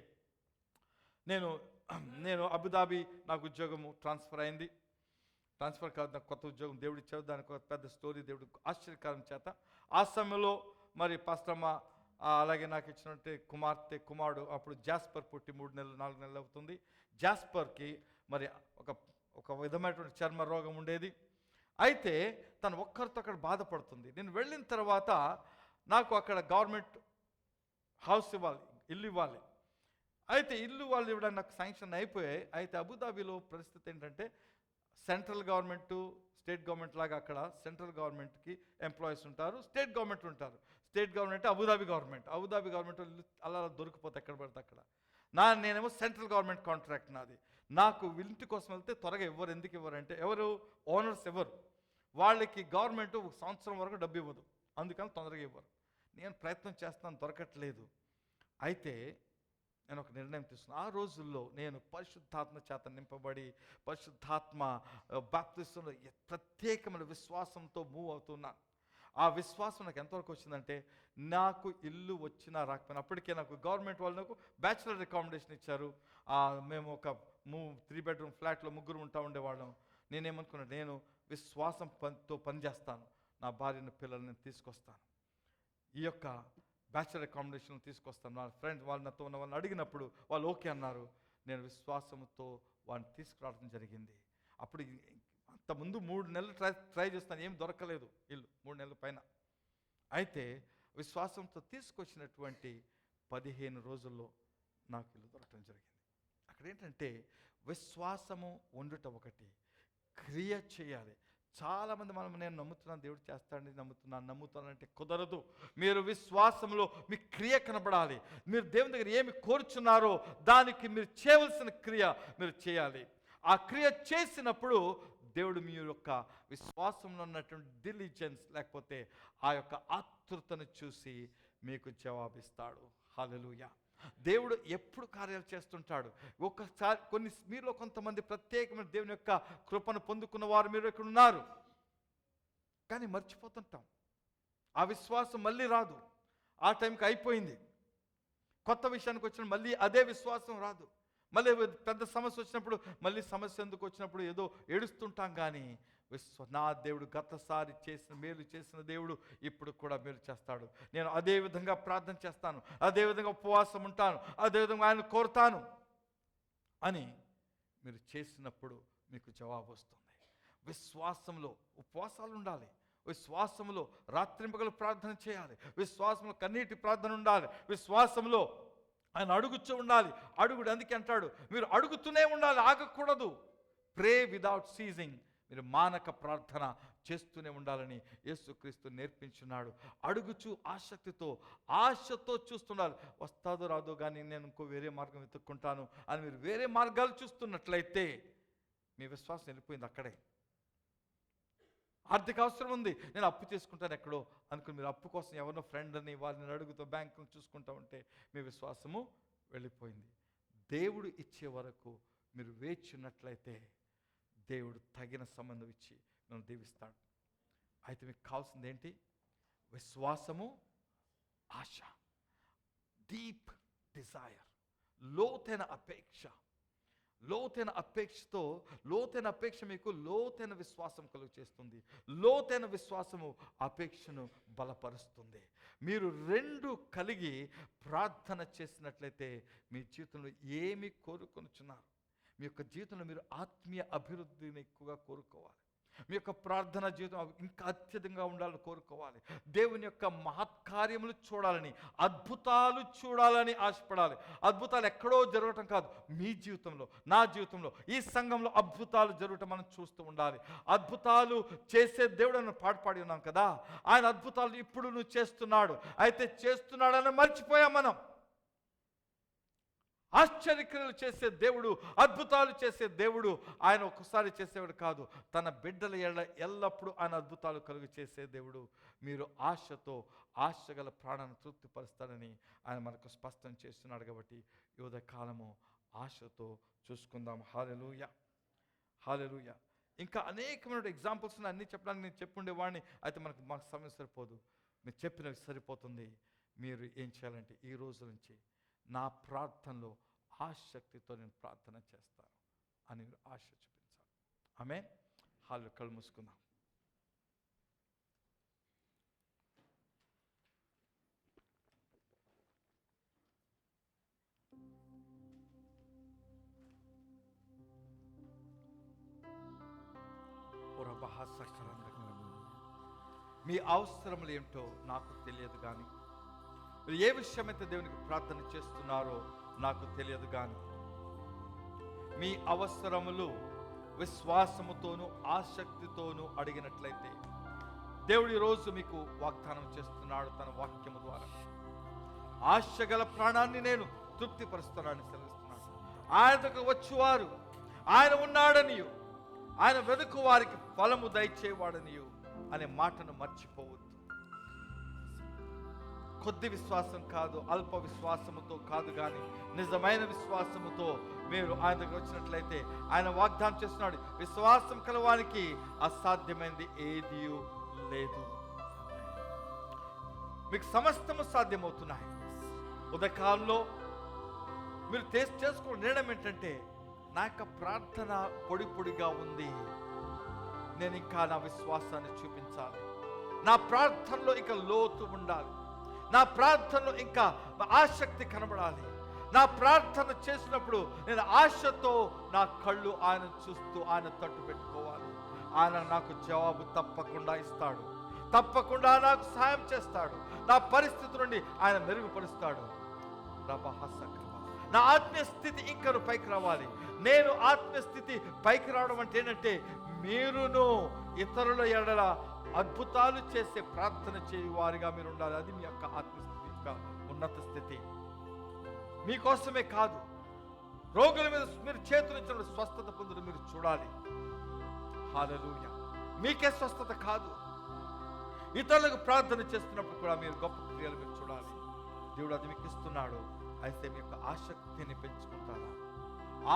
Speaker 4: నేను అబుదాబి నాకు ఉద్యోగము ట్రాన్స్ఫర్ అయింది. ట్రాన్స్ఫర్ కాదు, నాకు కొత్త ఉద్యోగం దేవుడు ఇచ్చాడు. దానికి ఒక పెద్ద స్టోరీ దేవుడు ఆశ్చర్యకారం చేత. ఆ సమయంలో మరి పాస్టమ్మ అలాగే నాకు ఇచ్చినట్టు కుమారుడు అప్పుడు జాస్పర్ పుట్టి 3-4 నెలలు అవుతుంది. జాస్పర్కి మరి ఒక విధమైనటువంటి చర్మ రోగం ఉండేది. అయితే తను ఒక్కరితో అక్కడ బాధపడుతుంది. నేను వెళ్ళిన తర్వాత నాకు అక్కడ గవర్నమెంట్ హౌస్ ఇవ్వాలి, ఇల్లు ఇవ్వాలి. అయితే ఇల్లు వాళ్ళు ఇవ్వడానికి నాకు శాంక్షన్ అయిపోయాయి. అయితే అబుదాబిలో పరిస్థితి ఏంటంటే సెంట్రల్ గవర్నమెంటు, స్టేట్ గవర్నమెంట్ లాగా అక్కడ సెంట్రల్ గవర్నమెంట్కి ఎంప్లాయీస్ ఉంటారు, స్టేట్ గవర్నమెంట్ ఉంటారు. స్టేట్ గవర్నమెంట్ అబుదాబి గవర్నమెంట్ ఇల్లు అలా దొరికిపోతే ఎక్కడ పడితే అక్కడ. నేనేమో సెంట్రల్ గవర్నమెంట్ కాంట్రాక్ట్ నాది. నాకు ఇంటి కోసం వెళ్తే త్వరగా ఇవ్వరు. ఎందుకు ఇవ్వరంటే ఎవరు ఓనర్స్ ఇవ్వరు, వాళ్ళకి గవర్నమెంట్ 1 సంవత్సరం వరకు డబ్బు ఇవ్వదు, అందుకని తొందరగా ఇవ్వరు. నేను ప్రయత్నం చేస్తాను, దొరకట్లేదు. అయితే నేను ఒక నిర్ణయం తీసుకున్నాను. ఆ రోజుల్లో నేను పరిశుద్ధాత్మ చేత నింపబడి పరిశుద్ధాత్మ బాప్తిస్మంలో ప్రత్యేకమైన విశ్వాసంతో మూవ్ అవుతున్నాను. ఆ విశ్వాసం నాకు ఎంతవరకు వచ్చిందంటే, నాకు ఇల్లు వచ్చినా రాకపోయినా అప్పటికే నాకు గవర్నమెంట్ వాళ్ళు నాకు బ్యాచిలర్ అకామిడేషన్ ఇచ్చారు. మేము ఒక 3 బెడ్రూమ్ ఫ్లాట్లో 3 ఉంటా ఉండేవాళ్ళం. నేనేమనుకున్నాను, నేను విశ్వాసంతో పనిచేస్తాను, నా భార్యను పిల్లల్ని తీసుకొస్తాను, ఈ యొక్క బ్యాచిలర్ అకామిడేషన్ తీసుకొస్తాను. నా ఫ్రెండ్స్ వాళ్ళు నాతో ఉన్న వాళ్ళని అడిగినప్పుడు వాళ్ళు ఓకే అన్నారు. నేను విశ్వాసంతో వాడిని తీసుకురావడం జరిగింది. అప్పుడు అంతకుముందు 3 నెలలు ట్రై చేస్తాను, ఏం దొరకలేదు ఇల్లు, 3 నెలల పైన. అయితే విశ్వాసంతో తీసుకొచ్చినటువంటి 15 రోజుల్లో నాకు ఇల్లు దొరకడం జరిగింది. అక్కడ ఏంటంటే విశ్వాసము ఉండుట ఒకటి, క్రియ చేయాలి. చాలామంది నేను నమ్ముతున్నాను, దేవుడు చేస్తాడని నమ్ముతానంటే కుదరదు. మీరు విశ్వాసంలో మీ క్రియ కనబడాలి. మీరు దేవుని దగ్గర ఏమి కోరుచున్నారో దానికి మీరు చేయవలసిన క్రియ మీరు చేయాలి. ఆ క్రియ చేసినప్పుడు దేవుడు మీ యొక్క విశ్వాసంలో ఉన్నటువంటి డిలిజెన్స్ లేకపోతే ఆ యొక్క ఆతృతను చూసి మీకు జవాబిస్తాడు. హల్లెలూయా. దేవుడు ఎప్పుడు కార్యాలు చేస్తుంటాడు. ఒక్కసారి మీలో కొంతమంది ప్రత్యేకమైన దేవుని యొక్క కృపను పొందుకున్న వారు మీరు ఇక్కడ ఉన్నారు, కానీ మర్చిపోతుంటాం. ఆ విశ్వాసం మళ్ళీ రాదు, ఆ టైంకి అయిపోయింది. కొత్త విషయానికి వచ్చిన మళ్ళీ అదే విశ్వాసం రాదు. మళ్ళీ పెద్ద సమస్య వచ్చినప్పుడు మళ్ళీ సమస్య ఎందుకు వచ్చినప్పుడు ఏదో ఏడుస్తుంటాం. కానీ నా దేవుడు గతసారి చేసిన మేలు చేసిన దేవుడు ఇప్పుడు కూడా మేలు చేస్తాడు. నేను అదే విధంగా ప్రార్థన చేస్తాను, అదే విధంగా ఉపవాసం ఉంటాను, అదే విధంగా ఆయన కోరుతాను అని మీరు చేసినప్పుడు మీకు జవాబు వస్తుంది. విశ్వాసంలో ఉపవాసాలు ఉండాలి, విశ్వాసంలో రాత్రింపగలు ప్రార్థన చేయాలి, విశ్వాసంలో కన్నీటి ప్రార్థన ఉండాలి, విశ్వాసంలో ఆయన అడుగుతూ ఉండాలి. అడుగుడు అందుకే అంటాడు, మీరు అడుగుతూనే ఉండాలి, ఆగకూడదు. ప్రే విదౌట్ సీజింగ్, మీరు మానక ప్రార్థన చేస్తూనే ఉండాలని యేసుక్రీస్తు నేర్పించున్నాడు. అడుగుచూ ఆశతో చూస్తుండాలి. వస్తాదో రాదో కానీ నేను ఇంకో వేరే మార్గం వెతుక్కుంటాను అని మీరు వేరే మార్గాలు చూస్తున్నట్లయితే మీ విశ్వాసం వెళ్ళిపోయింది అక్కడే. ఆర్థిక అవసరం ఉంది, నేను అప్పు చేసుకుంటాను ఎక్కడో అనుకుని మీరు అప్పు కోసం ఎవరినో ఫ్రెండ్ అని వాళ్ళని అడుగుతూ బ్యాంకును చూసుకుంటూ ఉంటే మీ విశ్వాసము వెళ్ళిపోయింది. దేవుడు ఇచ్చే వరకు మీరు వేచినట్లయితే దేవుడు తగిన సంబంధం ఇచ్చి నన్ను దీవిస్తాడు. అయితే మీకు కావాల్సింది ఏంటి? విశ్వాసము, ఆశ, డీప్ డిజైర్, లోతైన అపేక్ష, లోతైన అపేక్ష మీకు లోతైన విశ్వాసం కలుగు చేస్తుంది. లోతైన విశ్వాసము అపేక్షను బలపరుస్తుంది. మీరు రెండు కలిగి ప్రార్థన చేసినట్లయితే మీ జీవితంలో ఏమి కోరుకొనుచున్నారు? మీ యొక్క జీవితంలో మీరు ఆత్మీయ అభివృద్ధిని ఎక్కువగా కోరుకోవాలి. మీ యొక్క ప్రార్థన జీవితం ఇంకా అత్యధికంగా ఉండాలని కోరుకోవాలి. దేవుని యొక్క మహత్కార్యములు చూడాలని, అద్భుతాలు చూడాలని ఆశపడాలి. అద్భుతాలు ఎక్కడో జరగటం కాదు, మీ జీవితంలో, నా జీవితంలో, ఈ సంఘంలో అద్భుతాలు జరగటం మనం చూస్తూ ఉండాలి. అద్భుతాలు చేసే దేవుడు అని పాడి ఉన్నాం కదా, ఆయన అద్భుతాలు ఇప్పుడు నువ్వు చేస్తున్నాడు. అయితే చేస్తున్నాడని మర్చిపోయాం మనం. ఆశ్చర్యక్రియలు చేసే దేవుడు, అద్భుతాలు చేసే దేవుడు ఆయన ఒక్కసారి చేసేవాడు కాదు, తన బిడ్డల ఎల్లప్పుడూ ఆయన అద్భుతాలు కలుగు చేసే దేవుడు. మీరు ఆశగల ప్రాణాన్ని తృప్తిపరుస్తాడని ఆయన మనకు స్పష్టం చేస్తున్నాడు. కాబట్టి ఈ ఉదయకాలము ఆశతో చూసుకుందాం. హల్లెలూయా, హల్లెలూయా. ఇంకా అనేకమైన ఎగ్జాంపుల్స్ అన్నీ చెప్పడానికి నేను చెప్పుండేవాడిని, అయితే మాకు సమయం సరిపోదు. మీరు చెప్పినవి సరిపోతుంది. మీరు ఏం చేయాలంటే ఈ రోజు నుంచి నా ప్రార్థనలో ఆసక్తితో నేను ప్రార్థన చేస్తాను అని ఆశ చూపించాలి. ఆమేన్. హాలు కళ్ళు మూసుకుందాం. మీ అవసరములు ఏంటో నాకు తెలియదు కానీ, మీరు ఏ విషయమైతే దేవునికి ప్రార్థన చేస్తున్నారో నాకు తెలియదు కానీ, మీ అవసరములు విశ్వాసముతోనూ ఆసక్తితోనూ అడిగినట్లయితే దేవుడు ఈరోజు మీకు వాగ్దానం చేస్తున్నాడు తన వాక్యము ద్వారా. ఆశగల ప్రాణాన్ని నేను తృప్తిపరుస్తున్నానని సెలవిస్తున్నాడు. ఆయన దగ్గర వచ్చేవారు ఆయన ఉన్నాడనియు, ఆయన వెతుకు వారికి ఫలము దయచేవాడనియు అనే మాటను మర్చిపోవద్దు. కొద్ది విశ్వాసం కాదు, అల్ప విశ్వాసముతో కాదు, కానీ నిజమైన విశ్వాసముతో మీరు ఆయన దగ్గర వచ్చినట్లయితే ఆయన వాగ్దానం చేస్తున్నాడు, విశ్వాసం కలవానికి అసాధ్యమైనది ఏదీ లేదు. మీకు సమస్తము సాధ్యమవుతున్నాయి. ఉదయకాలంలో మీరు చేసుకున్న నిర్ణయం ఏంటంటే, నా యొక్క ప్రార్థన పొడిగా ఉంది, నేను ఇంకా నా విశ్వాసాన్ని చూపించాలి, నా ప్రార్థనలో ఇంకా లోతు ఉండాలి, నా ప్రార్థనలో ఇంకా ఆసక్తి కనబడాలి. నా ప్రార్థన చేసినప్పుడు నేను ఆశతో నా కళ్ళు ఆయన చూస్తూ ఆయన తట్టు పెట్టుకోవాలి. ఆయన నాకు జవాబు తప్పకుండా ఇస్తాడు, తప్పకుండా నాకు సహాయం చేస్తాడు, నా పరిస్థితి నుండి ఆయన మెరుగుపరుస్తాడు. నా ఆత్మీయ స్థితి ఇంకా పైకి రావాలి. నేను ఆత్మీయ స్థితి పైకి రావడం అంటే ఏంటంటే, మీరును ఇతరుల ఎడల అద్భుతాలు చేసే ప్రార్థన చేయవారిగా మీరు ఉండాలి. అది మీ యొక్క ఆత్మస్థితి యొక్క ఉన్నత స్థితి. మీకోసమే కాదు, రోగుల మీద మీరు చేతులు స్వస్థత పొందడం మీరు చూడాలి. హల్లెలూయా. మీకే స్వస్థత కాదు, ఇతరులకు ప్రార్థన చేస్తున్నప్పుడు కూడా మీరు గొప్ప క్రియలు మీరు చూడాలి. దేవుడు అది మీకు ఇస్తున్నాడు. అయితే మీ యొక్క ఆసక్తిని పెంచుకుంటారా?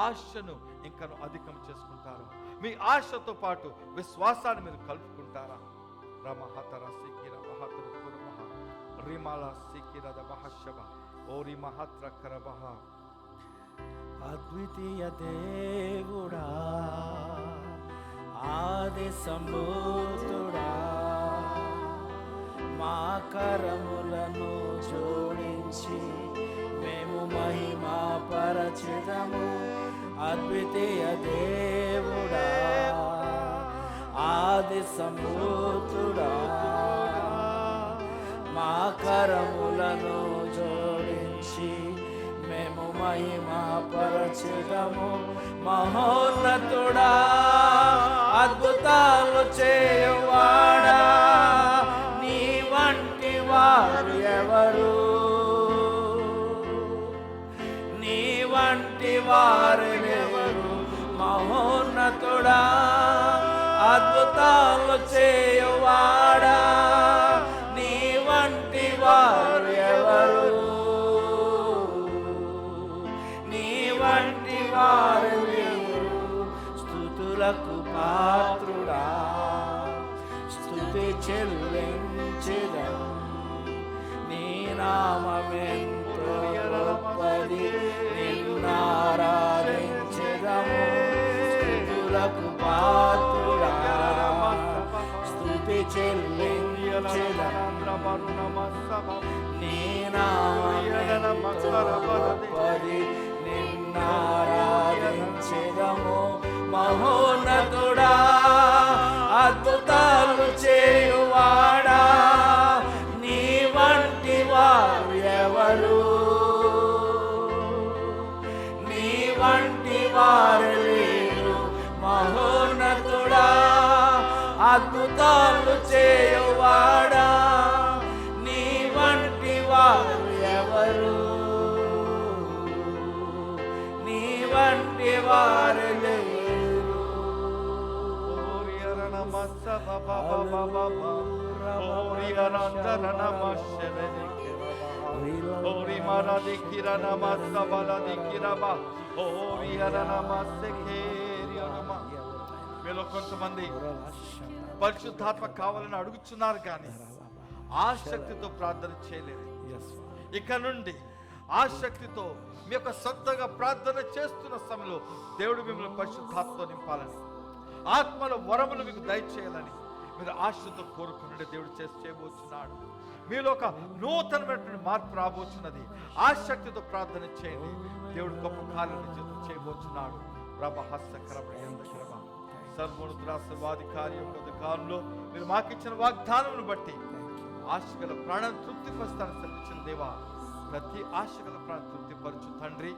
Speaker 4: ఆశను ఇంకా అధికం చేసుకుంటారా? మీ ఆశతో పాటు విశ్వాసాన్ని మీరు కలుపుకుంటారా? రమహతర సికిర మహతర కుర్మహ రిమల సికిర దబహశబ ఓరి మహత్ర కరబహ.
Speaker 3: అద్వితీయ దేవుడా, ఆది సంభూతుడా, మా కరములను జోడించి మేము మహిమా పరచిదము. అద్వితీయ దేవుడా, ఆది సంభూతుడా, మా కరములను జోడించి మేము మహిమా పరచిదము. మహోన్నతుడా, అద్భుతాలు చేయవాడా, నీ వంటి వారు ఎవరు? నీ వంటి వారు ఎవరు? మహోన్నతుడా, అద్భుతాలు చేయవాడా, నీ వంటి వారు ఎవరు? నీ వంటి వారు ఎవరు? స్తుతులకు పాత్రుడా, స్తుతి చెల్లించెదం. నీ నామమెంతో గొప్పది, నిన్ను ఆరాధించెదం. నీ నామమెంతో గొప్పది, నిన్నారాధించెదము. మహోన్నతుడా, అద్భుతాలు చేయువాడా, నీ వంటి వారు ఎవరు? నీ వంటి వారు లేరు. మహోన్నతుడా, అద్భుతాలు చేయువాడా, నీ వంటి వారు ఎవరు? నీ వంటి వారు లేరు.
Speaker 4: మీలో కొంతమంది పరిశుద్ధాత్మ కావాలని అడుగుతున్నారు కానీ ఆసక్తితో ప్రార్థన చేయలేదు. ఇక నుండి ఆసక్తితో మీ యొక్క సొంతంగా ప్రార్థన చేస్తున్న సమయంలో దేవుడు మిమ్మల్ని పరిశుద్ధాత్మతో నింపాలని, ఆత్మల వరములు మీకు దయచేయాలని మీరు ఆశతో కోరుకున్నట్టు దేవుడు చేయబోతున్నాడు. మీలో ఒక నూతనమైనటువంటి మార్పు రాబోతున్నది. ఆసక్తితో ప్రార్థన చేయండి. దేవుడు గొప్ప కార్యాలను చేయబోతున్నాడు. సర్వోన్నతాధికారి యొక్క కాలంలో మీరు మాకిచ్చిన వాగ్దానమును బట్టి ఆశగల ప్రాణాన్ని తృప్తిపరుస్తానని సెలవిచ్చిన దేవా, ప్రతి ఆశగల ప్రాణం తృప్తిపరచు తండ్రి.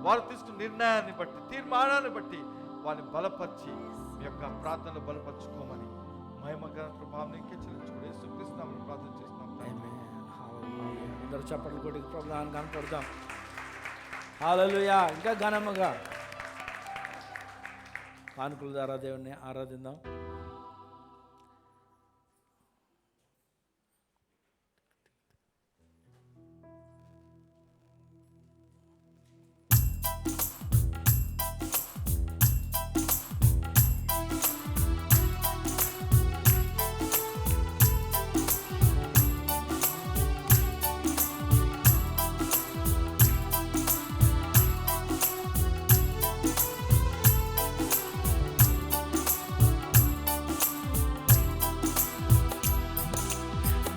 Speaker 4: వారు తీసుకున్న నిర్ణయాన్ని బట్టి, తీర్మానాన్ని బట్టి వారిని బలపరిచి మీ యొక్క ప్రార్థనలు బలపరుచుకోమని మహిమగల ప్రభావం ఇంకే చెల్లించుకుని యేసుక్రీస్తునామమున ప్రార్థన చేస్తున్నాం.
Speaker 3: అందరూ చప్పట్లు కొట్టి ప్రభువుని కనపడతాం. హల్లెలూయా. ఇంకా ఘనముగా కానుకల ద్వారా దేవుణ్ణి ఆరాధిద్దాం.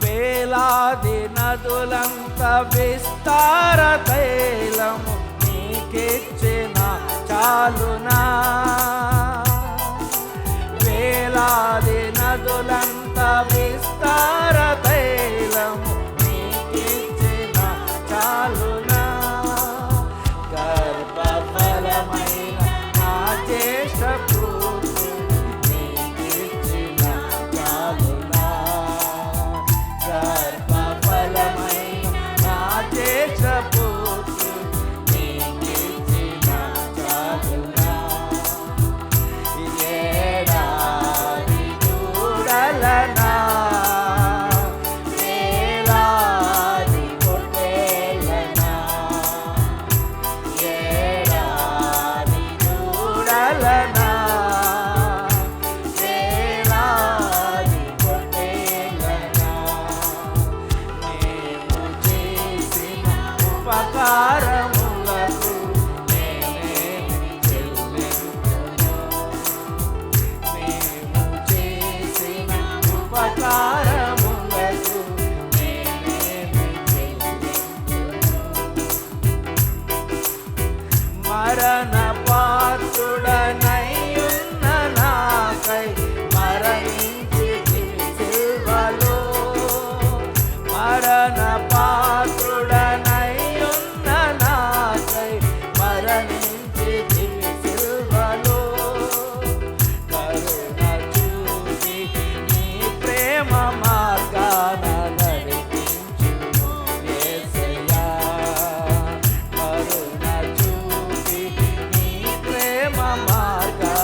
Speaker 3: వేలాది నదులంత విస్తార తైలము నీకిచ్చిన చాలునా. వేలాది నదులంత విస్తార తైలము నీకిచ్చిన చాలునా. గర్భఫలమైన నా జ్యేష్ఠ పుత్రుడు నీకిచ్చిన చాలునా. గర్భఫలమైన నా జ్యేష్ఠ పుత్రుడు నీకిచ్చిన చాలునా. ఏడాది దూడలనా, వేలాది పొట్టేళ్ళనా, ఏడాది దూడలనా, వేలాది పొట్టేళ్ళనా. నీవు చేసిన ఉపకారములకు నేనేమి చెల్లింతును? నీవు చేసిన ఉపకారములకు నేనేమి చెల్లింతును? మరణ పాత్రుడనైయున్న నాకై మరణించితివి సిలువలో. మరణ పాత్రుడనైయున్న నాకై మరణించితివి సిలువలో. కరుణ చూపి నీ ప్రేమ మార్గాన నడిపించుము యేసయ్యా. కరుణ చూపి నీ ప్రేమ మార్గాన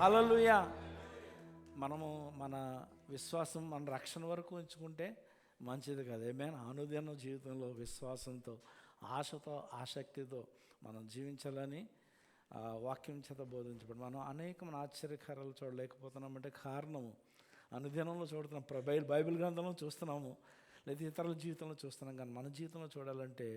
Speaker 3: హల్లెలూయా. మనము మన విశ్వాసం మన రక్షణ వరకు ఉంచుకుంటే మంచిది కదా. ఏమైనా అనుదిన జీవితంలో విశ్వాసంతో, ఆశతో, ఆసక్తితో మనం జీవించాలని వాక్యం చేత బోధించబడి మనం అనేకమైన ఆశ్చర్యకారాలు చూడలేకపోతున్నామంటే కారణము అనుదినంలో చూడుతున్నాం. బైబిల్ గ్రంథంలో చూస్తున్నాము, లేదా ఇతరుల జీవితంలో చూస్తున్నాం. కానీ మన జీవితంలో చూడాలంటే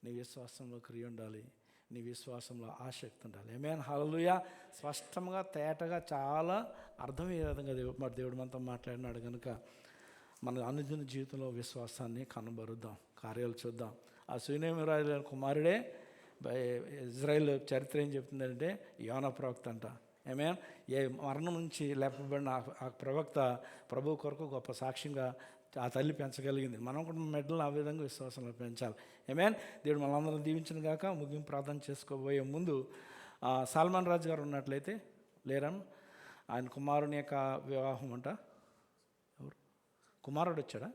Speaker 3: నీ విశ్వాసంలో క్రియ ఉండాలి, నీ విశ్వాసంలో ఆసక్తి ఉండాలి. ఏమైనా హల్లెలూయా. స్పష్టంగా తేటగా చాలా అర్థమయ్యే విధంగా మరి దేవుడు మనతో మాట్లాడినాడు కనుక మన అనుదిన జీవితంలో విశ్వాసాన్ని కనబరుద్దాం, కార్యాలు చూద్దాం. ఆ సునేమిరాయల కుమారుడే ఇజ్రాయెల్ చరిత్ర ఏం చెప్తుందంటే యోనా ప్రవక్త అంట. ఏమే ఏ మరణం నుంచి లేపబడిన ఆ ప్రవక్త ప్రభు కొరకు గొప్ప సాక్ష్యంగా ఆ తల్లి పెంచగలిగింది. మనం కూడా మెడలు ఆ విధంగా విశ్వాసంలో పెంచాలి. ఏమేన్ దేవుడు మనందరం దీవించిన గాక. ముగింపు ప్రార్థన చేసుకోబోయే ముందు సల్మాన్ రాజు గారు ఉన్నట్లయితే లేరా, ఆయన కుమారుని యొక్క వివాహం అంట. ఎవరు కుమారుడు వచ్చాడా?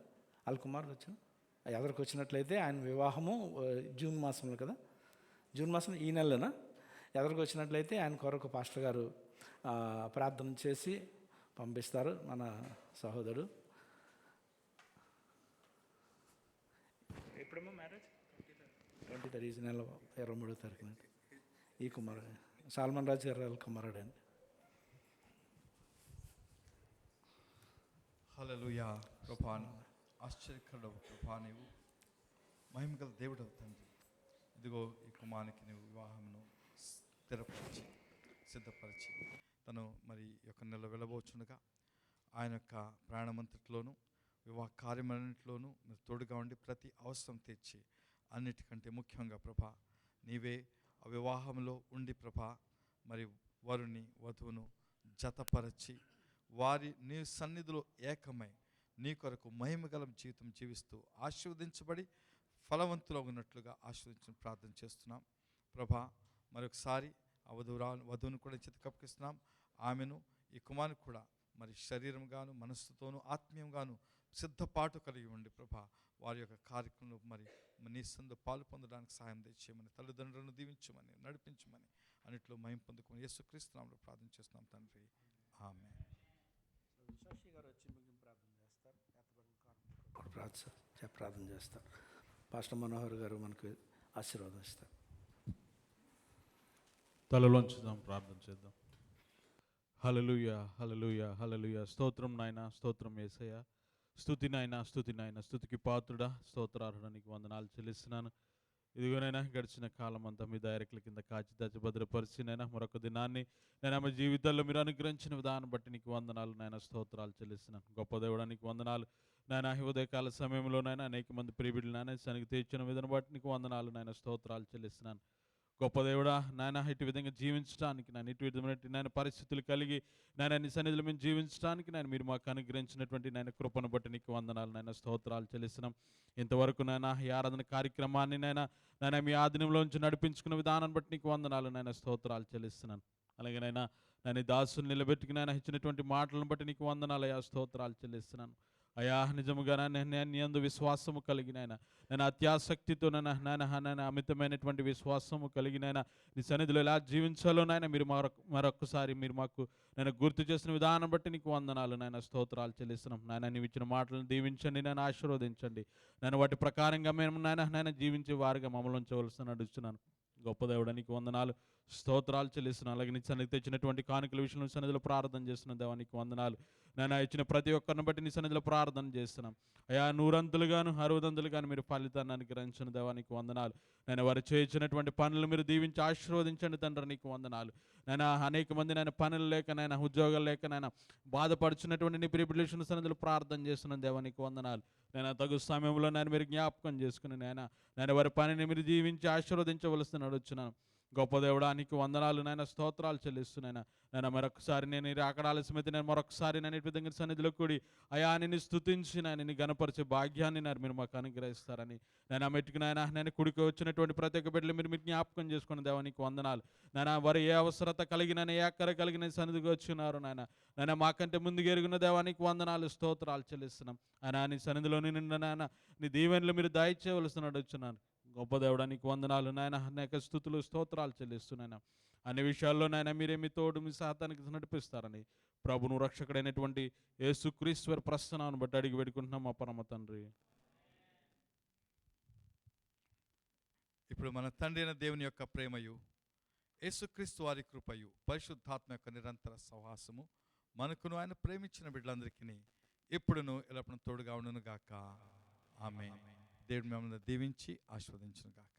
Speaker 3: వాళ్ళ కుమారుడు వచ్చాడు ఎదరికి వచ్చినట్లయితే ఆయన వివాహము జూన్ మాసంలో కదా, జూన్ మాసం ఈ నెలలోనా ఎదరికి వచ్చినట్లయితే ఆయన కొరకు పాస్టర్ గారు ప్రార్థన చేసి పంపిస్తారు. మన సహోదరుడు ఎప్పుడేమో మ్యారేజ్ 23 ఈ నెల 23వ తారీఖున ఈ కుమారుడు సల్మాన్ రాజు గారు వాళ్ళ కుమారుడు అండి.
Speaker 4: హల్లెలూయా. ప్రభా ఆశ్చర్యకరుడవు ప్రభా, నీవు మహిమగల దేవుడవు తండ్రి. ఇదిగో ఈ కుమారునికి నీవు వివాహమును స్థిరపరిచి సిద్ధపరిచి తను మరి యొక్క నెల వెళ్ళబోచుండగా ఆయన యొక్క ప్రయాణమంతట్లోనూ వివాహ కార్యమన్నింటిలోనూ మీరు తోడుగా ఉండి ప్రతి అవసరం తీర్చి అన్నిటికంటే ముఖ్యంగా ప్రభా నీవే ఆ వివాహంలో ఉండి ప్రభా మరి వరుని వధువును జతపరచి వారి నీ సన్నిధిలో ఏకమై నీ కొరకు మహిమగల జీవితం జీవిస్తూ ఆశీర్వదించబడి ఫలవంతులవునట్లుగా ఆశీర్వదించిన ప్రార్థన చేస్తున్నాం ప్రభా. మరొకసారి ఆ వధువును కూడా చిత్తకప్పిస్తున్నాం. ఆమెను ఈ కుమారుని కూడా మరి శరీరంగాను మనస్సుతోనూ ఆత్మీయంగాను సిద్ధపాటు కలిగి ఉండి ప్రభా వారి యొక్క కార్యక్రమంలో మరి నీ సందు పాలు పొందడానికి సహాయం తెచ్చేయమని, తల్లిదండ్రులను దీవించమని, నడిపించమని, అన్నింటిలో మహిమ పొందుకొని యేసుక్రీస్తు నామములో ప్రార్థన చేస్తున్నాం తండ్రి. ఆమేన్.
Speaker 3: ప్రార్థన చేస్తారు. పాస్టర్ మనోహర్ గారు మనకు ఆశీర్వాదం ఇస్తారు.
Speaker 5: తలలోంచుదాం, ప్రార్థన చేద్దాం. హల్లెలూయా, హల్లెలూయా, హల్లెలూయా. స్తోత్రం నాయన, స్తోత్రం యేసయ్య. స్తుతి నాయన, స్తుతి నాయన, స్తుతికి పాత్రుడా, స్తోత్రార్హుడా, నీకు వందనాలు చెల్లిస్తున్నాను. ఇదిగోనైనా గడిచిన కాలం అంతా మీ దయరెక్కల కింద కాచి దాచి భద్రపరిచి నైనా మరొక దినాన్ని నేను ఆమె జీవితాల్లో మీరు అనుగ్రహించిన విధానం బట్టి నీకు వందనాలు నాయన, స్తోత్రాలు చెల్లిస్తున్నాను. గొప్ప దేవుడా నీకు వందనాలు నాయన. ఉదయకాల సమయంలోనైనా అనేక మంది ప్రియబిడ్డలు నాయన సనికి తీర్చిన విధానం బట్టి నీకు వందనాలు నాయన, స్తోత్రాలు చెల్లిస్తున్నాను. గొప్ప దేవుడా నాయన, ఇటు విధంగా జీవించడానికి నాయన, ఇటు విధమైన నాయన పరిస్థితులు కలిగి నాయన నీ సన్నిధిలో మేము జీవించడానికి నాయన మీరు మాకు అనుగ్రహించినటువంటి నాయన కృపను బట్టి నీకు వందనాలు నాయన, స్తోత్రాలు చెల్లిస్తున్నాం. ఇంతవరకు నాయన ఈ ఆరాధన కార్యక్రమాన్ని నాయన మీ ఆధీనంలోంచి నడిపించుకున్న విధానాన్ని బట్టి నీకు వందనాలు నాయన, స్తోత్రాలు చెల్లిస్తున్నాను. అలాగే నేను దాసుని నిలబెట్టుకుని నాయన ఇచ్చినటువంటి మాటలను బట్టి నీకు వందనాలు అయ్యా, స్తోత్రాలు చెల్లిస్తున్నాను. అయా నిజముగా నేను నీ యందు విశ్వాసము కలిగినైనా నేను అత్యాసక్తితో నాయన అమితమైనటువంటి విశ్వాసము కలిగినైనా నీ సన్నిధిలో ఎలా జీవించాలో నాయన మీరు మరొకసారి మీరు మాకు నేను గుర్తు చేసిన విధానం బట్టి నీకు వందనాలు నాయన, స్తోత్రాలు చెల్లిస్తున్నాం. నాయన నీవు ఇచ్చిన మాటలను దీవించండి, నేను ఆశీర్వదించండి. నేను వాటి ప్రకారంగా మేము నాయన జీవించే వారిగా మమ్మల్ని ఉంచవలసిన నడుస్తున్నాను. గొప్ప దేవుడా నీకు వందనాలు, స్తోత్రాలు చెల్లిస్తున్నాను. అలాగే నీ సన్నిధి తెచ్చినటువంటి కానుకల విషయంలో సన్నిధిలో ప్రార్థన చేస్తున్నాను దేవా, నీకు వందనాలు. నేను ఇచ్చిన ప్రతి ఒక్కరిని బట్టి నీ సన్నిధిలో ప్రార్థన చేస్తున్నాం అయ్యా. 100 60 మీరు ఫలితాన్ని అనుగ్రహించిన దేవా, నీకు వందనాలు. నేను వారు చేయించినటువంటి పనులు మీరు దీవించి ఆశీర్వదించండి తండ్రి, నీకు వందనాలు. నేను అనేక మంది పనులు లేక ఉద్యోగాలు లేక బాధపడుచున్నటువంటి నీ ప్రిపిలేషన్ సన్నిధిలో ప్రార్థన చేస్తున్నాను దేవా, నీకు వందనాలు. నేను తగు సమయంలో మీరు జ్ఞాపకం చేసుకుని నేను వారి పనిని మీరు దీవించి ఆశీర్వదించవలసిన నడుచున్నాను. గొప్ప దేవుడా నీకు వందనాలు నాయన, స్తోత్రాలు చెల్లిస్తున్నాను. నేను మరొకసారి నేను అక్కడ ఆలస్యమైతే నేను మరొకసారి నేను ఇటు విధంగా సన్నిధిలో కూడి అయా నిన్ను స్తుతించి నేను గణపరిచే భాగ్యాన్ని మీరు మాకు అనుగ్రహిస్తారని నేను మెట్టుకు నేను కుడికి వచ్చినటువంటి ప్రతి ఒక్క బిడ్డలు మీరు జ్ఞాపకం చేసుకున్న దేవా, నీకు వందనాలు. వారు ఏ అవసరత కలిగిన ఏ అక్కర కలిగిన సన్నిధికి వచ్చినారు నాయన మాకంటే ముందుకు ఎరుగున్న దేవా, నీకు వందనాలు, స్తోత్రాలు చెల్లిస్తున్నాం. నీ సన్నిధిలో నిన్న నీ దీవెనలు మీరు దయచేయవలసిన అడుగుతున్నాను. గొప్ప దేవుడా నీకు వందనాలు నాయన, అనేక స్తుతులు స్తోత్రాలు చెల్లిస్తున్నాయన. అన్ని విషయాల్లో నాయన మీరే మీ తోడు మీ సహాయానికి నడిపిస్తారని ప్రభును రక్షకుడైనటువంటి యేసుక్రీశ్వర ప్రసన్నాన్ని బట్టి అడిగి పెట్టుకుంటున్నాం మా పరమ తండ్రి.
Speaker 4: ఇప్పుడు మన తండ్రి అయిన దేవుని యొక్క ప్రేమయు, యేసుక్రీస్తు వారి కృపయు, పరిశుద్ధాత్మ యొక్క నిరంతర సహవాసము మనకును ఆయన ప్రేమించిన బిడ్డలందరికీ ఎప్పుడును ఎల్లప్పుడూ తోడుగా ఉండును గాక. ఆమేన్. దేవుడు మిమ్మల్ని దీవించి ఆశీర్వదించును గాక.